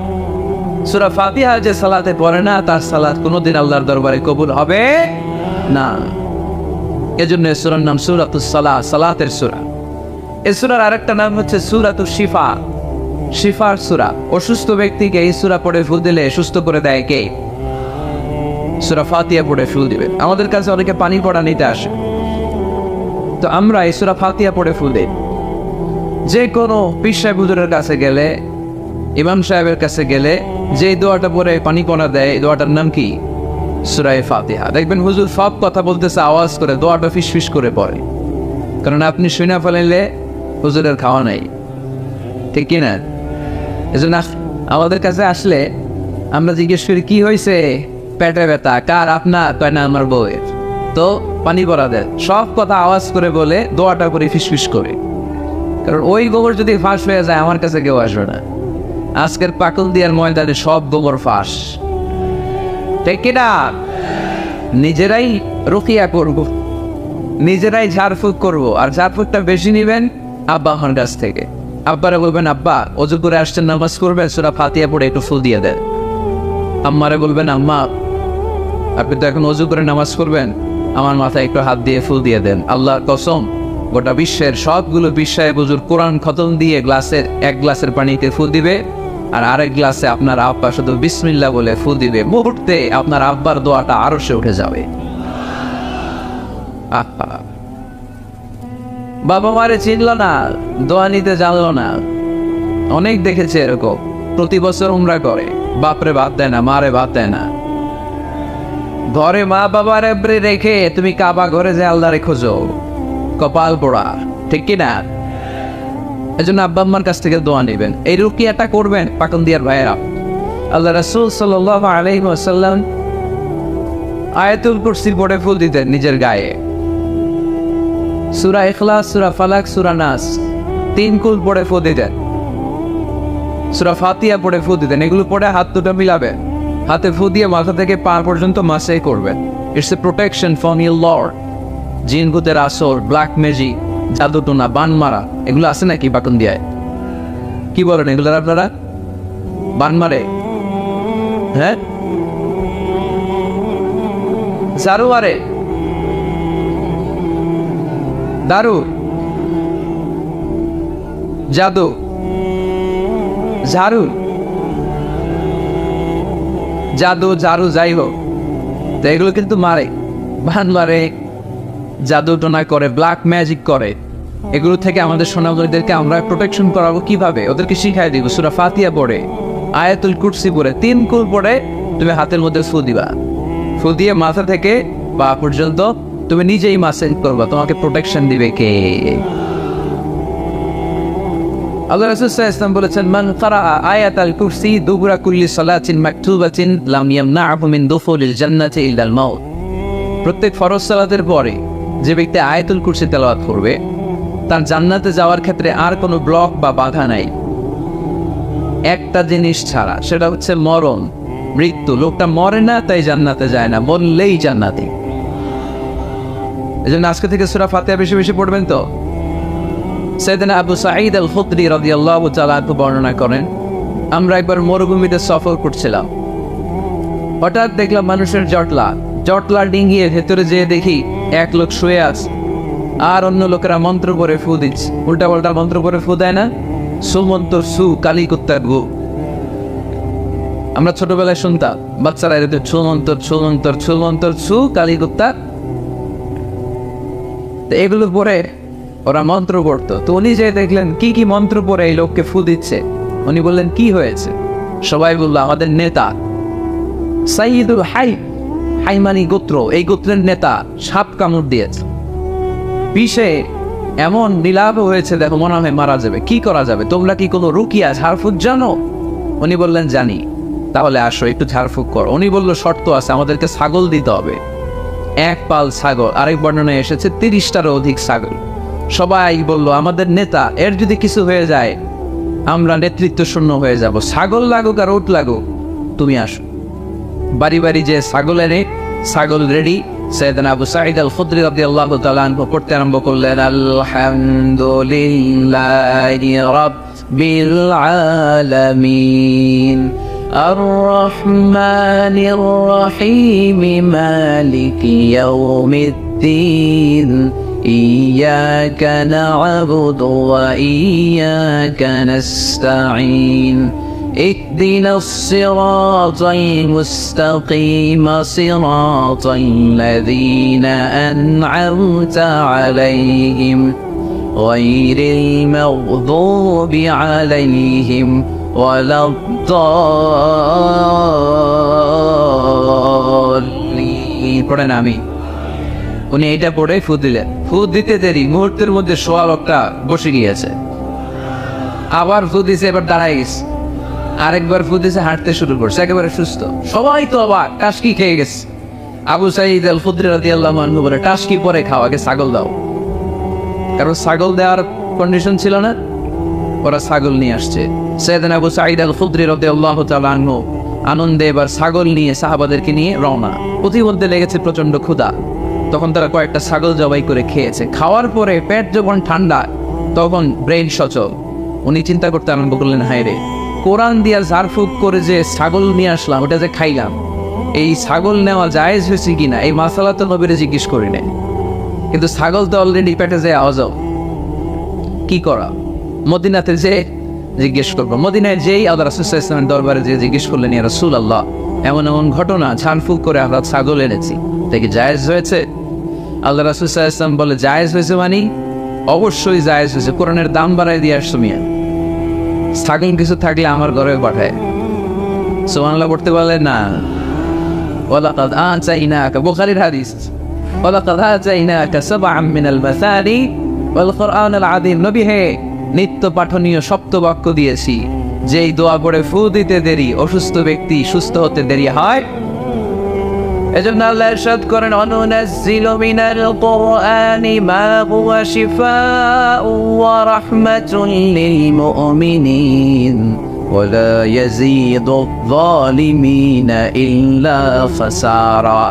সূরা ফাতিহা যে সালাতে পড়ে না, তার সালাত কোনোদিন আল্লাহর দরবারে কবুল হবে না। এজন্য এই সূরার নাম সূরাতুস সালাহ, সালাতের সূরা। এই সূরার আরেকটা নাম হচ্ছে সূরাতুশ শিফা, শিফার সূরা। অসুস্থ ব্যক্তিকে এই সূরা পড়ে ফুল দিলে সুস্থ করে দেয় কে? সূরা ফাতিহা পড়ে ফুল দিবে। আমাদের কাছে অনেকে পানি পড়া নিতে আসে, তো আমরা এই সূরা ফাতিহা পড়ে ফুল দিই। যে কোনো পীর সাহেব হুজুরের কাছে গেলে, ইমাম সাহেবের কাছে গেলে যে দোয়াটা পড়ে পানি পড়া দেয়, এই দোয়াটার নাম কি? সূরা ফাতিহা। দেখবেন হুজুর সব কথা বলতেছে আওয়াজ করে, দোয়াটা ফিসফিস করে পড়ে, কারণ আপনি শুনে ফেলাইলে হুজুরের খাওয়া নাই, ঠিক কিনা? এজন্য আমাদের কাছে আসলে আমরা জিজ্ঞেস করি, কি হয়েছে? পেটে ব্যথা। কার? আপনার? কয় না, আমার বউয়ের। তো পানি পড়া দেয়, সব কথা আওয়াজ করে বলে, দোয়াটা করে ফিসফিস করে, কারণ ওই গোবর যদি ফাঁস হয়ে যায় আমার কাছে কেউ আসবে না। আজকের পাকল দিয়ার ময়দানে সব গোবর ফাঁস, ঠিক কিনা? নিজেরাই রুকিয়া করব, নিজেরাই ঝাড়ফুঁক করব। আর ঝাড়ফুঁকটা বেশি নিবেন আব্বা আমার কাছ থেকে। আব্বারা বলবেন, আব্বা ওযু করে আসছেন, নামাজ করবেন, সূরা ফাতিহা পড়ে একটু ফুল দিয়ে দেন। আম্মারে বলবেন, আম্মা আপনি তো এখন ওযু করে নামাজ করবেন, আমার মাথায় একটু হাত দিয়ে ফুল দিয়ে দেন। আল্লাহর কসম গোটা বিশ্বের সবগুলো বিশ্বায় বুজুর কোরআন খতম দিয়ে এক গ্লাসের পানিতে ফু দিবে, আর আরেক গ্লাসে আপনার আব্বা শুধু বিসমিল্লাহ বলে ফু দিবে। মুহূর্তে আপনার আব্বার দোয়াটা আরশে উঠে যাবে। বাবা মারে চিনল না, দোয়া নিতে জানলো না। অনেক দেখেছে এরকম, প্রতি বছর উমরা করে, বাপরে ভাত দেয় না, মারে ভাত দেয় না। ঘরে মা বাবার রেখে তুমি কাবা ঘরে যে আল্লাহরে খোঁজো, কপাল পোড়া, ঠিক কিনা? এই জন্য আব্বা আম্মার কাছ থেকে দোয়া নেবেন, এই রুকিয়াটা করবেন। পাকন দিয়ার ভাইয়েরা, আল্লাহ রাসূল সাল্লাল্লাহু আলাইহি ওয়াসাল্লাম আয়াতুল কুরসি পড়ে ফুল দিতেন নিজের গায়ে। সূরা ইখলাস, সূরা ফালাক, সূরা নাস 3 কুল পড়ে ফু দিতেন। সূরা ফাতিহা পড়ে ফু দিতেন। এগুলো পড়ে হাত দুটো মিলাবেন, হাতে ফু দিয়ে মাথা থেকে পা পর্যন্ত মাসাই করবেন। It's a protection from your Lord. জিন ভূতের আসর, ব্ল্যাক ম্যাজিক, জাদুটোনা, বান মারা, এগুলো আছে নাকি বাটন দিয়ায়? কি বলেন এগুলো আপনারা? বান মারে? হ্যাঁ, ঝাড়ু মারে, দারু, জাদু, ঝাড়ু, জাদু, ঝাড়ু, যাই হোক, তো এগুলো কিন্তু মারে, বান মারে, জাদু টোনা করে, ব্ল্যাক ম্যাজিক করে। এগুলো থেকে আমাদের সোনামণিদেরকে আমরা প্রোটেকশন করাবো কিভাবে? ওদেরকে শিখাই দিব। সূরা ফাতিহা পড়ে, আয়াতুল কুরসি পড়ে, 3 কুল পড়ে তুমি হাতের মধ্যে ফু দিবা। ফু দিয়ে মাথা থেকে পা পর্যন্ত তুমি নিজেই মাসেজ করবা। তোমাকে প্রোটেকশন দিবে কে? আল্লাহ রাসূল সাল্লাল্লাহু আলাইহি ওয়াসাল্লাম বলেছেন, মান ক্বারাআ আয়াতাল কুরসি দুবুরা কুল্লি সালাতিন মাকতুবাতিন লাম ইয়ামনাহু মিন দুখুলিল জান্নাতি ইল্লাল মাউত। প্রত্যেক ফরজ সালাতের পরে যে ব্যক্তি আয়াতুল কুরসি তেলাওয়াত করবে, তার জান্নাতে যাওয়ার ক্ষেত্রে আর কোনো ব্লক বা বাধা নাই, একটা জিনিস ছাড়া, সেটা হচ্ছে মরণ, মৃত্যু। লোকটা মরে না তাই জান্নাতে যায় না, মরলেই জান্নাতি। এজন্য আজকে থেকে সূরা ফাতিহা বেশি বেশি পড়বেন। তো সাইয়েদনা আবু সাঈদ আল খুদরি রাদিয়াল্লাহু তাআলা আনহু বর্ণনা করেন, আমরা একবার মরুভূমিতে সফর করছিলাম, হঠাৎ দেখলাম মানুষের জটলা ডিঙ্গিয়ে ভেতরে যেয়ে দেখি এক লোক শুয়ে আছে, আর অন্য লোকেরা মন্ত্র করে ফু দিচ্ছে। উল্টা পাল্টা মন্ত্র করে ফু দেয় না? সুমন্তর সু, কালী কুত্তার গু। আমরা ছোটবেলায় শুনতাম, বাচ্চারা এরকম ছুমন্তর ছুমন্তর ছুমন্তর সু, কালী কুত্তা। এগুলো পরে ওরা মন্ত্র পড়তো। তো উনি যে দেখলেন কি কি মন্ত্র পড়ে এই লোককে ফু দিচ্ছে, উনি বললেন কি হয়েছে? সবাই বললো আমাদের নেতা সাইয়্যিদুল হাইমানি গোত্র, এই গোত্রের নেতা সাপ কামড় দিয়েছে, বিষে এমন নীলাভ হয়েছে, দেখো মনে হয় মারা যাবে। কি করা যাবে? তোমরা কি কোনো রুকিয়া ঝাড়ফুঁক জানো? উনি বললেন জানি। তাহলে আসো একটু ঝাড়ফুঁক করো। উনি বললো শর্ত আছে, আমাদেরকে ছাগল দিতে হবে, 1 পাল ছাগল। আরেক বর্ণনায় এসেছে 30টারও অধিক ছাগল। সবাই বলল আমাদের নেতা, এর যদি কিছু হয়ে যায় আমরা নেতৃত্ব শূন্য হয়ে যাব, ছাগল লাগুক আর উট লাগুক, তুমি আসো। বাড়ি বাড়ি যে ছাগল এনে, ছাগল রেডি। সাইয়েদনা আবু সাঈদ আল খুদরি রাদিয়াল্লাহু তাআলা আনহু পড়তে আরম্ভ করলেন, আলহামদুলিল্লাহি রাব্বিল আলামিন আর-রাহমানির রাহিম মালিকি ইয়াউমিদ্দিন ইয়্যাকা না'বুদু ওয়া ইয়্যাকা নাস্তাঈন اهدنا الصراط المستقيم صراط الذين أنعمت عليهم غير المغضوب عليهم ولا الضالين। পড়েন আমি। উনি এটা পড়ে ফু দিলেন। ফু দিতে দেরি, মুহূর্তের মধ্যে সোয়া লোকটা বসে গিয়েছে। আবার ফু দিছে, এবার দাঁড়াই গেছে। আরেকবার ফু দিছে, হাঁটতে শুরু করছে, একেবারে সুস্থ। সবাই তো অবাক, টাসকি খেয়ে গেছে। আবু সাঈদ আল খুদরি রাদিয়াল্লাহু আনহু বলে, টাসকি পরে খাও, আগে ছাগল দাও। কারণ ছাগল দেওয়ার কন্ডিশন ছিল না, ওরা ছাগল নিয়ে আসছে। সাইয়েদনা আবু সাঈদ আল খুদরি রাদিয়াল্লাহু তাআলা আনহু আনন্দে এবার ছাগল নিয়ে সাহাবাদেরকে নিয়ে রওনা। প্রতিমধ্যে লেগেছে প্রচন্ড ক্ষুধা, তখন তারা কয়েকটা ছাগল জবাই করে খেয়েছে। খাওয়ার পরে পেট যখন ঠান্ডা, তখন ব্রেন সচল। উনি চিন্তা করতে আরম্ভ করলেন, হায় রে, কোরআন দিয়া ঝাড়ফুঁক করে যে ছাগল নিয়ে আসলাম, ওটা যে খাইলাম, এই ছাগল নেওয়া জায়েজ হয়েছে কিনা, এই মাসালা তো নবীরে জিজ্ঞেস করি নাই। কিন্তু ছাগল তো অলরেডি পেটে যে আওয়াজও কি করা। মদিনাতে যে জিজ্ঞেস করবো, মদিনায় যেই আল্লাহ রাসূল সাল্লাল্লাহু আলাইহি ওয়াসাল্লামের দরবারে যে জিজ্ঞেস করলেন, ইয়া রাসূলুল্লাহ, এমন এমন ঘটনা, ঝাড়ফুঁক করে আমরা ছাগল এনেছি, এটা কি জায়েজ হয়েছে? আল্লাহ রাসূল সাল্লাল্লাহু আলাইহি ওয়াসাল্লাম বলে, জায়েজ হয়েছে মানে? অবশ্যই জায়েজ হয়েছে, কোরআনের দাম বাড়ায় দিয়ে আসছো মিয়া। ছাগল কিছু থাকলে আমার ঘরে পাঠায়। সুবহানাল্লাহ পড়তে বলে না? ওয়ালাকাদ আতাইনাকা, বুখারীর হাদিস, ওয়ালাকাদ আতাইনাকা সাবআম মিনাল মাসানি ওয়াল কুরআনুল আযীম। নবী হে, নিত্য পাঠনীয় সপ্তবাক্য দিয়েছি, যেই দোয়া পড়ে ফু দিতে দেরি অসুস্থ ব্যক্তি সুস্থ হতে দেরি হয়। এজন্য আল্লাহ ইরশাদ করেন, অনুনাজ্জিলু মিনাল কুরআনি মা হুয়া শিফাউ ওয়া রাহমাতুল লিল মুমিনিন ওয়া লা ইয়াজিদু যালিমিনা ইল্লা খাসারা।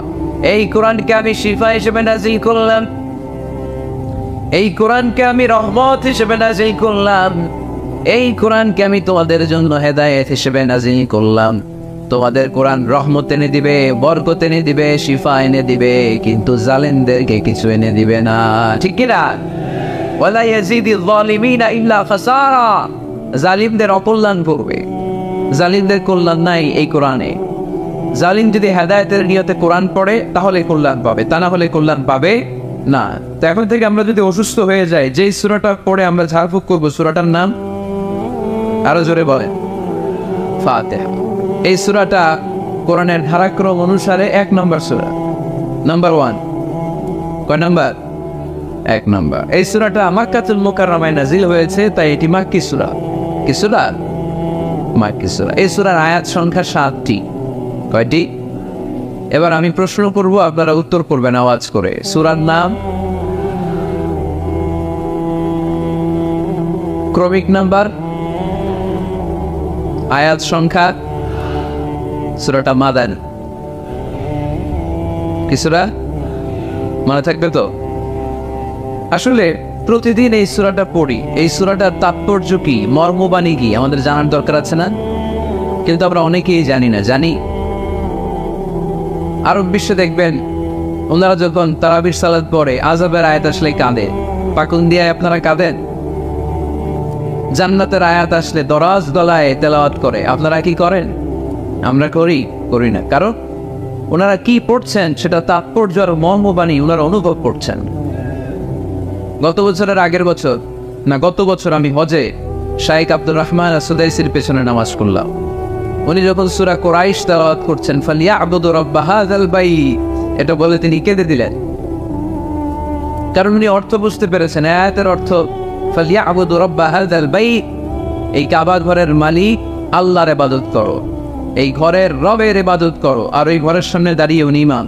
এই কোরআনকে আমি শিফা হিসেবে নাযিল করলাম, এই কোরআনকে আমি রহমত হিসেবে নাযিল করলাম, এই কোরআনকে আমি তোমাদের জন্য হেদায়েত হিসেবে নাযিল করলাম। তোমাদের কোরআন রহমত এনে দিবে, বরকত এনে দিবে, শিফা এনে দিবে, কিন্তু জালেমদেরকে কিছু এনে দিবে না। ঠিক কি না? ওয়ালা ইয়াজিদিল যালিমিনা ইল্লা খাসারা। জালিমদের অকল্যাণ করবে, জালিমদের কল্যাণ নাই এই কোরআনে। জালিম যদি হেদায়েতের নিয়তে কোরআন পড়ে তাহলে কল্যাণ পাবে, তা না হলে কল্যাণ পাবে না। তো এখন থেকে আমরা যদি অসুস্থ হয়ে যাই, যেই সূরাটা পড়ে আমরা ঝাড়ফুঁক করবো, সূরাটার নাম আরো জোরে বলেন, ফাতিহা। এই সূরাটা কোরআনের ধারাক্রম অনুসারে 1 নম্বর সূরা, নাম্বার 1। কয় নাম্বার? 1 নম্বর। এই সূরাটা মক্কাতুল মুকাররমায় নাযিল হয়েছে, তাই এটি মাক্কি সূরা। কি সূরা? মাক্কি সূরা। এই সূরার আয়াত সংখ্যা 7টি। কয়টি? এবার আমি প্রশ্ন করব, আপনারা উত্তর করবেন আওয়াজ করে। সূরার নাম, ক্রমিক নাম্বার, আয়াত সংখ্যা। সূরাটা মাদানী। কি সূরা? মনে থাকবে তো? আসলে প্রতিদিন এই সূরাটা পড়ি, এই সূরাটার তাৎপর্য কি, মর্মবাণী কি আমাদের জানার দরকার আছে না? কিন্তু আমরা অনেকেই জানি না। জানি আরব বিশ্বে দেখবেন, ওনারা যখন তারাবির সালাত পড়ে, আযাবের আয়াত আসলে কাঁদে। পাকুন দিয়ে আপনারা কাঁদেন? জান্নাতের আয়াত আসলে দরাজ গলায় তেলাওয়াত করে। আপনারা কি করেন? আমরা করি না। কারণ ওনারা কি পড়ছেন সেটা তাৎপর্য আর মর্মবাণী ওনারা অনুভব করছেন। গত বছরের আগের বছর না, গত বছর আমি হজে শাইখ আব্দুর রহমান আসুদাইসির পেছনে নামাজ করলাম। উনি যখন সূরা কুরাইশ তেলাওয়াত করছেন, ফালিয়াবুদু রাব্বা হাযাল বাইত, এটা বলে তিনি কেঁদে দিলেন। কারণ উনি অর্থ বুঝতে পেরেছেন, আয়াতের অর্থ ফালিয়াবুদু রাব্বা হাযাল বাইত, এই কাবা ঘরের মালিক আল্লাহর ইবাদত করো, এই ঘরের রবের ইবাদত করো। আর ওই ঘরের সামনে দাঁড়িয়ে উনি ইমাম,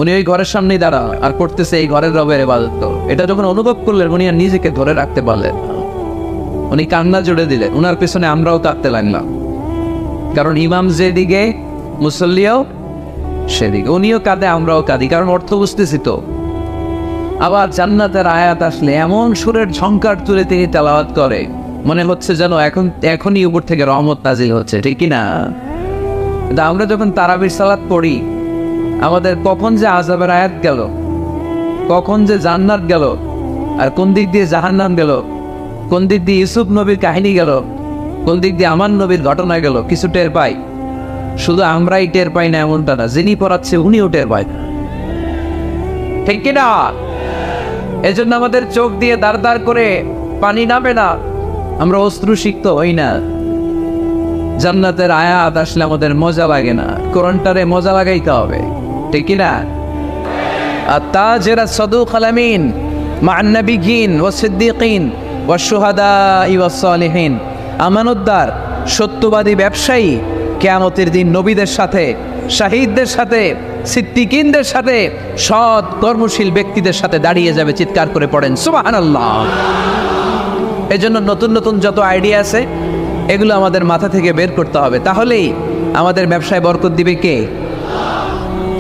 উনি ওই ঘরের সামনেই দাঁড়া আর করতেছে এই ঘরের রবের ইবাদত করো। এটা যখন অনুভব করলেন, উনি আর নিজেকে ধরে রাখতে পারলেন, উনি কান্না জুড়ে দিলেন। উনার পেছনে আমরাও কাঁদতে লাগলাম, কারণ ইমাম যেদিকে মুসল্লিও সেদিকে। উনিও কাঁদে, আমরাও কাঁদি, কারণ অর্থ বুঝতেছি তো। আবার জান্নাতের আয়াত আসলে এমন সুরের ঝংকার তুলে তিনি তেলাওয়াত করে, মনে হচ্ছে যেন এখনই উপর থেকে রহমত নাজিল হচ্ছে। ঠিক কি না? আমরা যখন তারাবির সালাত পড়ি, আমাদের কখন যে আযাবের আয়াত গেল, কখন যে জান্নাত গেল, আর কোন দিক দিয়ে জাহান্নাম গেল, কোন দিক দিয়ে ইউসুফ নবীর কাহিনী গেল, কোন দিক দিয়ে আমার নবীর ঘটনা গেল, কিছু টের পাই। শুধু আমরাই টের পাই না এমনটা না, যিনি পড়াচ্ছে উনিও টের পায়। ঠিক কিনা? এজন্য আমাদের চোখ দিয়ে দাঁড় দাঁড় করে পানি নামে না, আমরা অশ্রুসিক্ত হই না। জান্নাতের আয়াত আসলে আমাদের মজা লাগে না, কোরআনটারে মজা লাগাইতে হবে। ঠিক কিনা? আত-তাজির আস-সাদুক আল-আমিন মা'আন নাবিয়্যিন ওয়াস সিদ্দীকিন ওয়াশ শুহাদা'i ওয়াস সালিহিন। আমানতদার সত্যবাদী ব্যবসায়ী কিয়ামতের দিন নবীদের সাথে, শাহীদদের সাথে, সিদ্দীকিনদের সাথে, সৎ কর্মশীল ব্যক্তিদের সাথে দাঁড়িয়ে যাবে। চিৎকার করে পড়েন সুবহানাল্লাহ। এজন্য নতুন নতুন যত আইডিয়া আছে এগুলো আমাদের মাথা থেকে বের করতে হবে, তাহলেই আমাদের ব্যবসায় বরকত দিবে কে?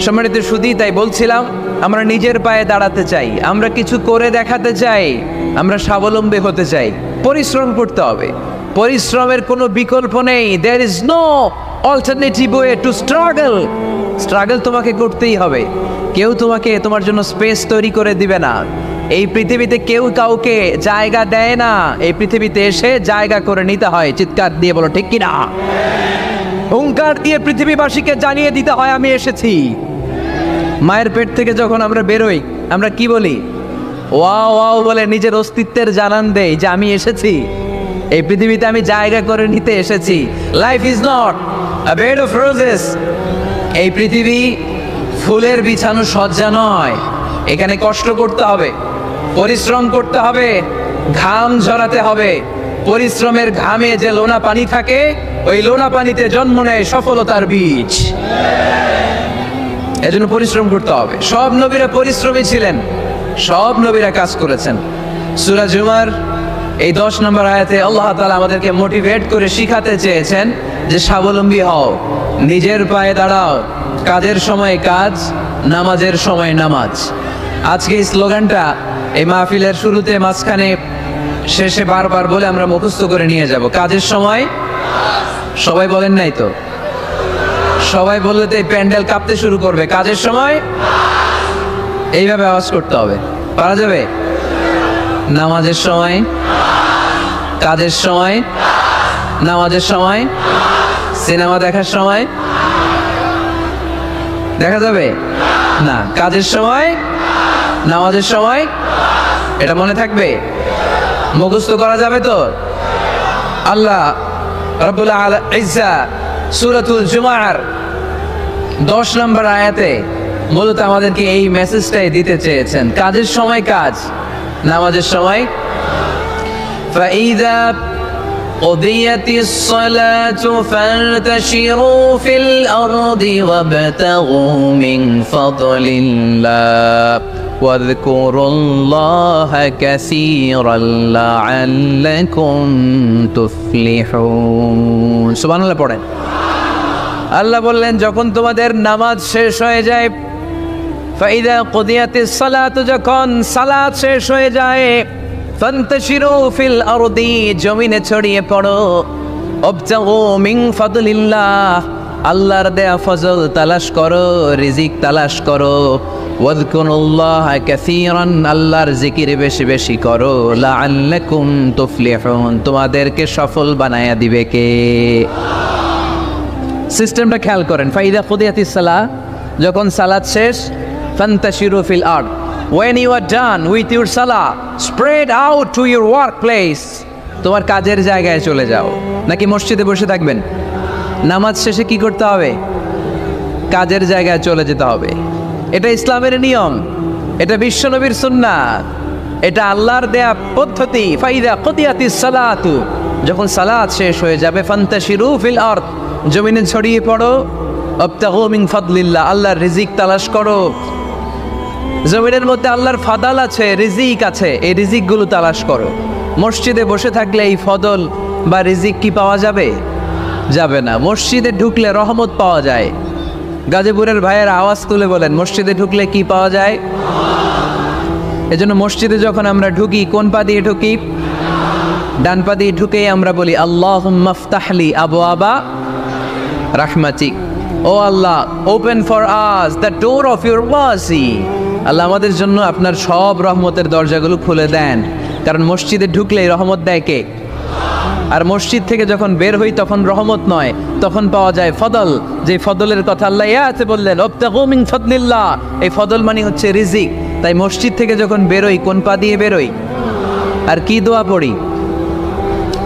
সম্মানিত সুধী, তাই বলছিলাম আমরা নিজের পায়ে দাঁড়াতে চাই, আমরা কিছু করে দেখাতে চাই, আমরা স্বাবলম্বী হতে চাই, পরিশ্রম করতে হবে। পরিশ্রমের কোনো বিকল্প নেই। There is no alternative way to struggle struggle তোমাকে করতেই হবে। কেউ তোমাকে তোমার জন্য স্পেস তৈরি করে দিবে না। এই পৃথিবীতে কেউ কাউকে জায়গা দেয় না, এই পৃথিবীতে এসে জায়গা করে নিতে হয়। চিৎকার দিয়ে বলো ঠিক কিনা? হুঙ্কার দিয়ে পৃথিবীবাসীকে জানিয়ে দিতে হয় আমি এসেছি। মায়ের পেট থেকে যখন আমরা বেরোই আমরা কি বলি? ওয়াও ওয়াও বলে নিজের অস্তিত্বের জানান দেই যে আমি এসেছি, এই পৃথিবীতে আমি জায়গা করে নিতে এসেছি। Life is not a bed of roses. এই পৃথিবী ফুলের বিছানো সজ্জা নয়। এখানে কষ্ট করতে হবে, পরিশ্রম করতে হবে, ঘাম ঝরাতে হবে। পরিশ্রমের ঘামে যে লোনা পানি থাকে, ওই লোনা পানিতে জন্ম নেয় সফলতার বীজ। এজন্য পরিশ্রম করতে হবে। সব নবীরা পরিশ্রমী ছিলেন, সব নবীরা কাজ করেছেন। সূরা জুমার এই 10 নম্বর আয়াতে আল্লাহ তাআলা আমাদেরকে মোটিভেট করে শিখাতে চেয়েছেন যে স্বাবলম্বী হও, নিজের পায়ে দাঁড়াও, কাজের সময় কাজ, নামাজের সময় নামাজ। আজকে এই স্লোগানটা এই মাহফিলের শুরুতে, মাঝখানে, শেষে বারবার বলে আমরা মুখস্থ করে নিয়ে যাব। কাজের সময় সবাই বলেন নাই তো? সবাই বললে তো এই প্যান্ডেল কাঁপতে শুরু করবে। কাজের সময় এইভাবে আওয়াজ করতে হবে, পারা যাবে? নামাজের সময়, কাজের সময়, নামাজের সময়, সিনেমা দেখার সময় দেখা যাবে না? কাজের সময়, নামাজের সময়, এটা মনে থাকবে? মুখস্থ করা যাবে তো? আল্লাহ রাব্বুল ইজ্জা সূরাতুল জুমার 10 নম্বর আয়াতে মূলত আমাদেরকে এই মেসেজটাই দিতে চেয়েছেন। কাজের সময় কাজ, নামাজের সময়। فَإِذَا قُضِيَتِ الصَّلَاةُ فَانتَشِرُوا فِي الْأَرْضِ وَابْتَغُوا مِنْ فَضْلِ اللَّهِ واذكروا الله كثيرا لعلكم تفلحون। সুবহানাল্লাহ পড়েন। আল্লাহ বললেন যখন তোমাদের নামাজ শেষ হয়ে যায়, ফাইদা কুদিয়াতিস সালাতু, যখন সালাত শেষ হয়ে যায়, ফান্তাশিরু ফিল আরদি, জমিনে ছড়িয়ে পড়ো, ওয়াবতাগু মিন ফাদলিল্লাহ, আল্লাহর দেয়া ফজল তালাশ করো, রিজিক তালাশ করো। ওয়াযকুরুল্লাহা কাসীরান, আল্লাহর জিকির বেশি বেশি করো। লাআল্লাকুম তুফলিহুন, তোমাদেরকে সফল বানায়া দিবে কে? সিস্টেমটা খেয়াল করেন। ফাইদা কুদিয়াতিস সালাহ, যখন সালাত শেষ, ফান্তাশিরু ফিল আরদ, when you are done with your salah, spread out to your workplace, তোমার কাজের জায়গায় চলে যাও। নাকি মসজিদে বসে থাকবেন? নামাজ শেষে কি করতে হবে? কাজের জায়গায় চলে যেতে হবে। এটা ইসলামের নিয়ম, এটা বিশ্বনবীর সুন্নাত, এটা আল্লাহর দেয়া পদ্ধতি। ফাইদা কুদিয়াতিস সালাতু, যখন সালাত শেষ হয়ে যাবে, ফান্তাশিরু ফিল আরদ, জমিনে ছড়িয়ে পড়ো, ওয়াবতাগু মিন ফাদলিল্লাহ, আল্লাহর রিজিক তালাশ করো। জমিনের মধ্যে আল্লাহর ফাদাল আছে, রিজিক আছে, এই রিজিকগুলো তালাশ করো। মসজিদে বসে থাকলে এই ফদল বা রিজিক কি পাওয়া যাবে? যাবে না। মসজিদে ঢুকলে রহমত পাওয়া যায়। গাজীপুরের ভাইয়ের আওয়াজ তুলে বলেন, মসজিদে ঢুকলে কি পাওয়া যায়? এজন্য মসজিদে যখন আমরা ঢুকি, কোন পা দিয়ে ঢুকি? ডান পা দিয়ে ঢুকেই আমরা বলি আল্লাহুম্মা ফতাহলি আবওয়াবা রাহমাতিক, ও আল্লাহ open for us the door of your mercy, আল্লাহ আমাদের জন্য আপনার সব রহমতের দরজাগুলো খুলে দেন। কারণ মসজিদে ঢুকলেই রহমত দেয় কে? আর মসজিদ থেকে যখন বের হই তখন রহমত নয়, তখন পাওয়া যায় ফদল। যে ফদলের কথা আল্লাহ ইয়াতে বললেন, ওয়াবতাগু মিন ফাদলিল্লাহ, এই ফদল মানে হচ্ছে রিজিক। তাই মসজিদ থেকে যখন বেরোই কোন পা দিয়ে বেরোই? আর কি দোয়া পড়ি?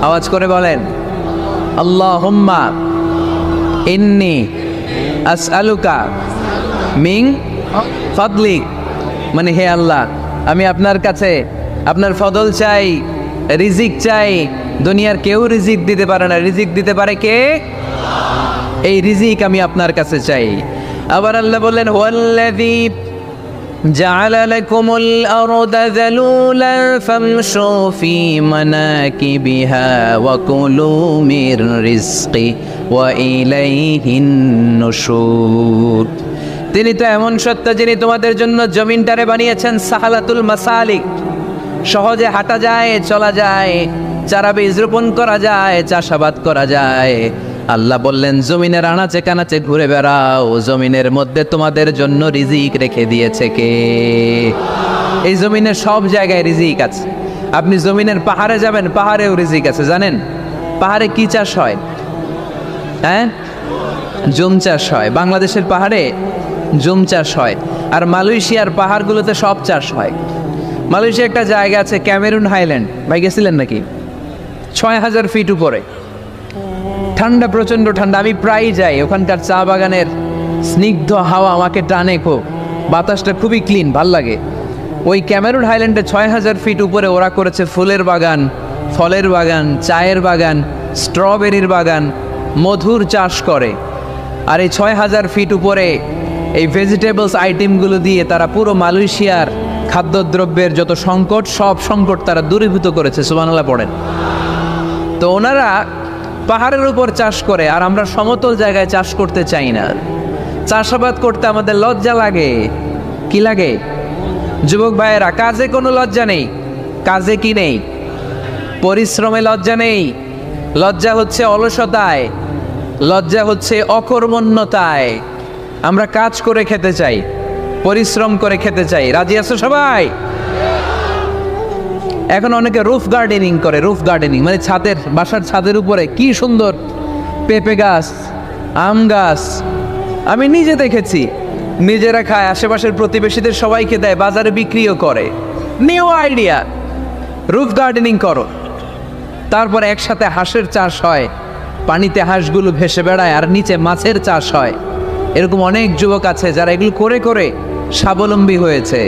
আওয়াজ করে বলেন, আল্লাহুম্মা ইন্নী আসআলুকা মিন ফাদলিক, মানে হে আল্লাহ আমি আপনার কাছে আপনার ফদল চাই, রিজিক চাই। দুনিয়ার কেউ রিজিক দিতে পারে না, রিজিক দিতে পারে কে? এই রিজিক আমি আপনার কাছে চাই। আবার আল্লাহ বললেন, হুয়াল্লাযী জাআলা লাকুমুল আরদা যালুলান ফামশু ফি মানাকিবিহা ওয়া কুলু মির রিজকি ওয়া ইলাইহিন নুশুর। তিনি তো এমন সত্তা যিনি তোমাদের জন্য জমিনটারে বানিয়েছেন সাহালাতুল মাসালিক, সহজে হাঁটা যায়, চলা যায়, চারা বীজ রোপণ করা যায়, চাষাবাদ করা যায়। আল্লাহ বললেন জমিনের আনাচে কানাচে ঘুরে বেড়াও, জমিনের মধ্যে তোমাদের জন্য রিজিক রেখে দিয়েছে কে? এই জমিনের সব জায়গায় রিজিক আছে। আপনি জমিনের পাহাড়ে যাবেন, পাহাড়েও রিজিক আছে। জানেন পাহাড়ে কি চাষ হয়? হ্যাঁ, জুম চাষ হয়। বাংলাদেশের পাহাড়ে জুম চাষ হয়, আর মালয়েশিয়ার পাহাড়গুলোতে সব চাষ হয়। মালয়েশিয়া একটা জায়গা আছে ক্যামেরুন হাইল্যান্ড, ভাই গেছিলেন নাকি? ৬,০০০ ফিট উপরে, ঠান্ডা, প্রচণ্ড ঠান্ডা। আমি প্রায়ই যাই, ওখানকার চা বাগানের স্নিগ্ধ হাওয়া আমাকে টানে খুব, বাতাসটা খুবই ক্লিন, ভাল লাগে। ওই ক্যামেরুন হাইল্যান্ডে ৬,০০০ ফিট উপরে ওরা করেছে ফুলের বাগান, ফলের বাগান, চায়ের বাগান, স্ট্রবেরির বাগান, মধুর চাষ করে। আর এই ৬,০০০ ফিট উপরে এই ভেজিটেবলস আইটেমগুলো দিয়ে তারা পুরো মালয়েশিয়ার খাদ্যদ্রব্যের যত সংকট, সব সংকট তারা দূরীভূত করেছে। সুবহানাল্লাহ পড়েন। তো ওনারা পাহাড়ের উপর চাষ করে, আর আমরা সমতল জায়গায় চাষ করতে চাই না। চাষাবাদ করতে আমাদের লজ্জা লাগে। কি লাগে? যুবক ভাইয়েরা, কাজে কোনো লজ্জা নেই। কাজে কি নেই? পরিশ্রমে লজ্জা নেই। লজ্জা হচ্ছে অলসতায়, লজ্জা হচ্ছে অকর্মণ্যতায়। আমরা কাজ করে খেতে চাই, পরিশ্রম করে খেতে চাই। রাজি আছো সবাই? এখন অনেকে রুফ গার্ডেনিং করে। রুফ গার্ডেনিং মানে ছাদের, বাসার ছাদের উপরে কি সুন্দর পেঁপে গাছ, আম গাছ। আমি নিজে দেখেছি, নিজেরা খায়, আশেপাশের প্রতিবেশীদের সবাইকে দেয়, বাজারে বিক্রিও করে। নিউ আইডিয়া, রুফ গার্ডেনিং করো। তারপর একসাথে হাঁসের চাষ হয়, পানিতে হাঁসগুলো ভেসে বেড়ায়, আর নিচে মাছের চাষ হয়। এরকম অনেক যুবক আছে যারা এগুলো করে করে স্বাবলম্বী হয়েছে।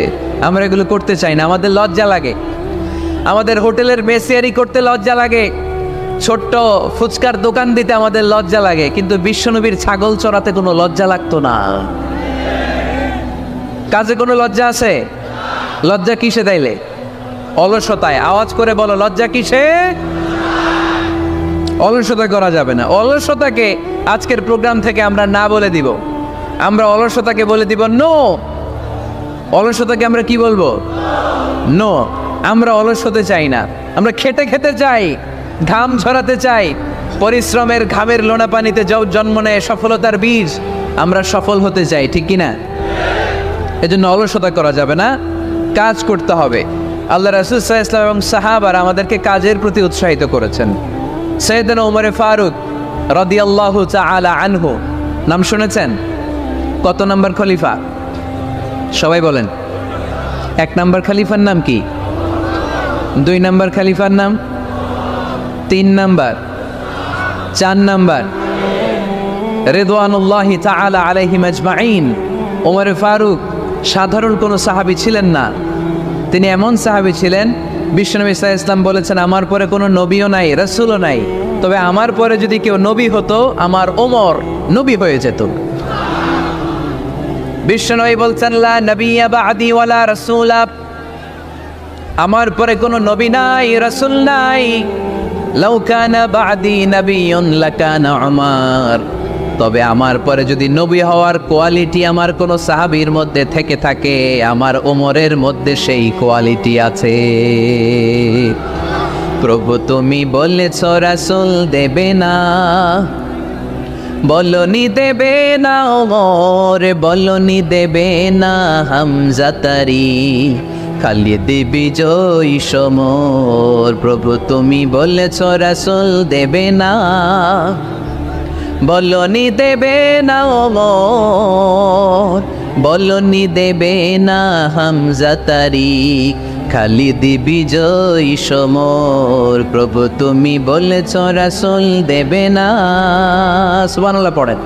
আমরা এগুলো করতে চাই না, আমাদের লজ্জা লাগে। আমাদের হোটেলের মেসিয়ারি করতে লজ্জা লাগে, ছোট্ট ফুচকার দোকান দিতে আমাদের লজ্জা লাগে, কিন্তু বিশ্বনবীর ছাগল চড়াতে কোনো লজ্জা লাগতো না। কাজে কোনো লজ্জা আছে? লজ্জা কিসে তাইলে? অলসতায়। আওয়াজ করে বলো, লজ্জা কিসে? অলসতা করা যাবে না। অলসতাকে আজকের প্রোগ্রাম থেকে আমরা না বলে দিব। আমরা অলসতাকে বলে দিব নো। অলসতাকে আমরা কি বলবো? নো। আমরা অলস হতে চাই না, আমরা খেতে খেতে চাই, ঘাম ঝরাতে চাই। পরিশ্রমের ঘামের লোনা পানিতে জন্ম নেয় সফলতার বীজ। আমরা সফল হতে চাই, ঠিক কিনা? এজন্য অলসতা করা যাবে না, কাজ করতে হবে। আল্লাহ রাসূল সাল্লাল্লাহু আলাইহি ওয়াসাল্লাম এবং সাহাবারা আমাদেরকে কাজের প্রতি উৎসাহিত করেছেন। সাইয়েদনা ওমর ফারুক রাদিয়াল্লাহু তাআলা আনহু, নাম শুনেছেন? কত নম্বর খলিফা? সবাই বলেন। 1 নম্বর খলিফার নাম কি? 2 নম্বর খলিফার নাম? 3 নম্বর? 4 নম্বর? রিদওয়ানুল্লাহি তাআলা আলাইহিম আজমাইন। ওমর ফারুক সাধারণ কোনো সাহাবী ছিলেন না, তিনি এমন সাহাবী ছিলেন, বিশ্বনবী সাল্লাল্লাহু আলাইহি ওয়াসাল্লাম বলেছেন আমার পরে কোনো নবীও নাই, রাসূলও নাই, তবে আমার পরে যদি কেউ নবী হতো আমার ওমর নবী হয়ে যেত। বিশ্বনবী বলছেন লা নবিয়্যা বা'দি ওয়ালা রাসূলা, আমার পরে কোনো নবী নাই, রাসূল নাই। লাউ কানা বা'দি নাবিয়্যুন লাকানা উমর, তবে আমার পরে যদি নবী হওয়ার কোয়ালিটি আমার কোনো সাহাবীর মধ্যে থেকে থাকে, আমার ওমরের মধ্যে সেই কোয়ালিটি আছে। প্রভু তুমি বলেছ রাসূল দেবে না, বলনি দেবে না ওমর, বলনি দেবে না হামজা তারি, খালিদ বিজয়ী সমর। প্রভু তুমি বলেছ রাসূল দেবে না, বলনি দেবে না ওমর, বলনি দেবে না হামজা তারি, খালিদ বিজয়ী সমর। প্রভু তুমি বলেছ রাসূল দেবে না। সুবহানাল্লাহ পড়েন।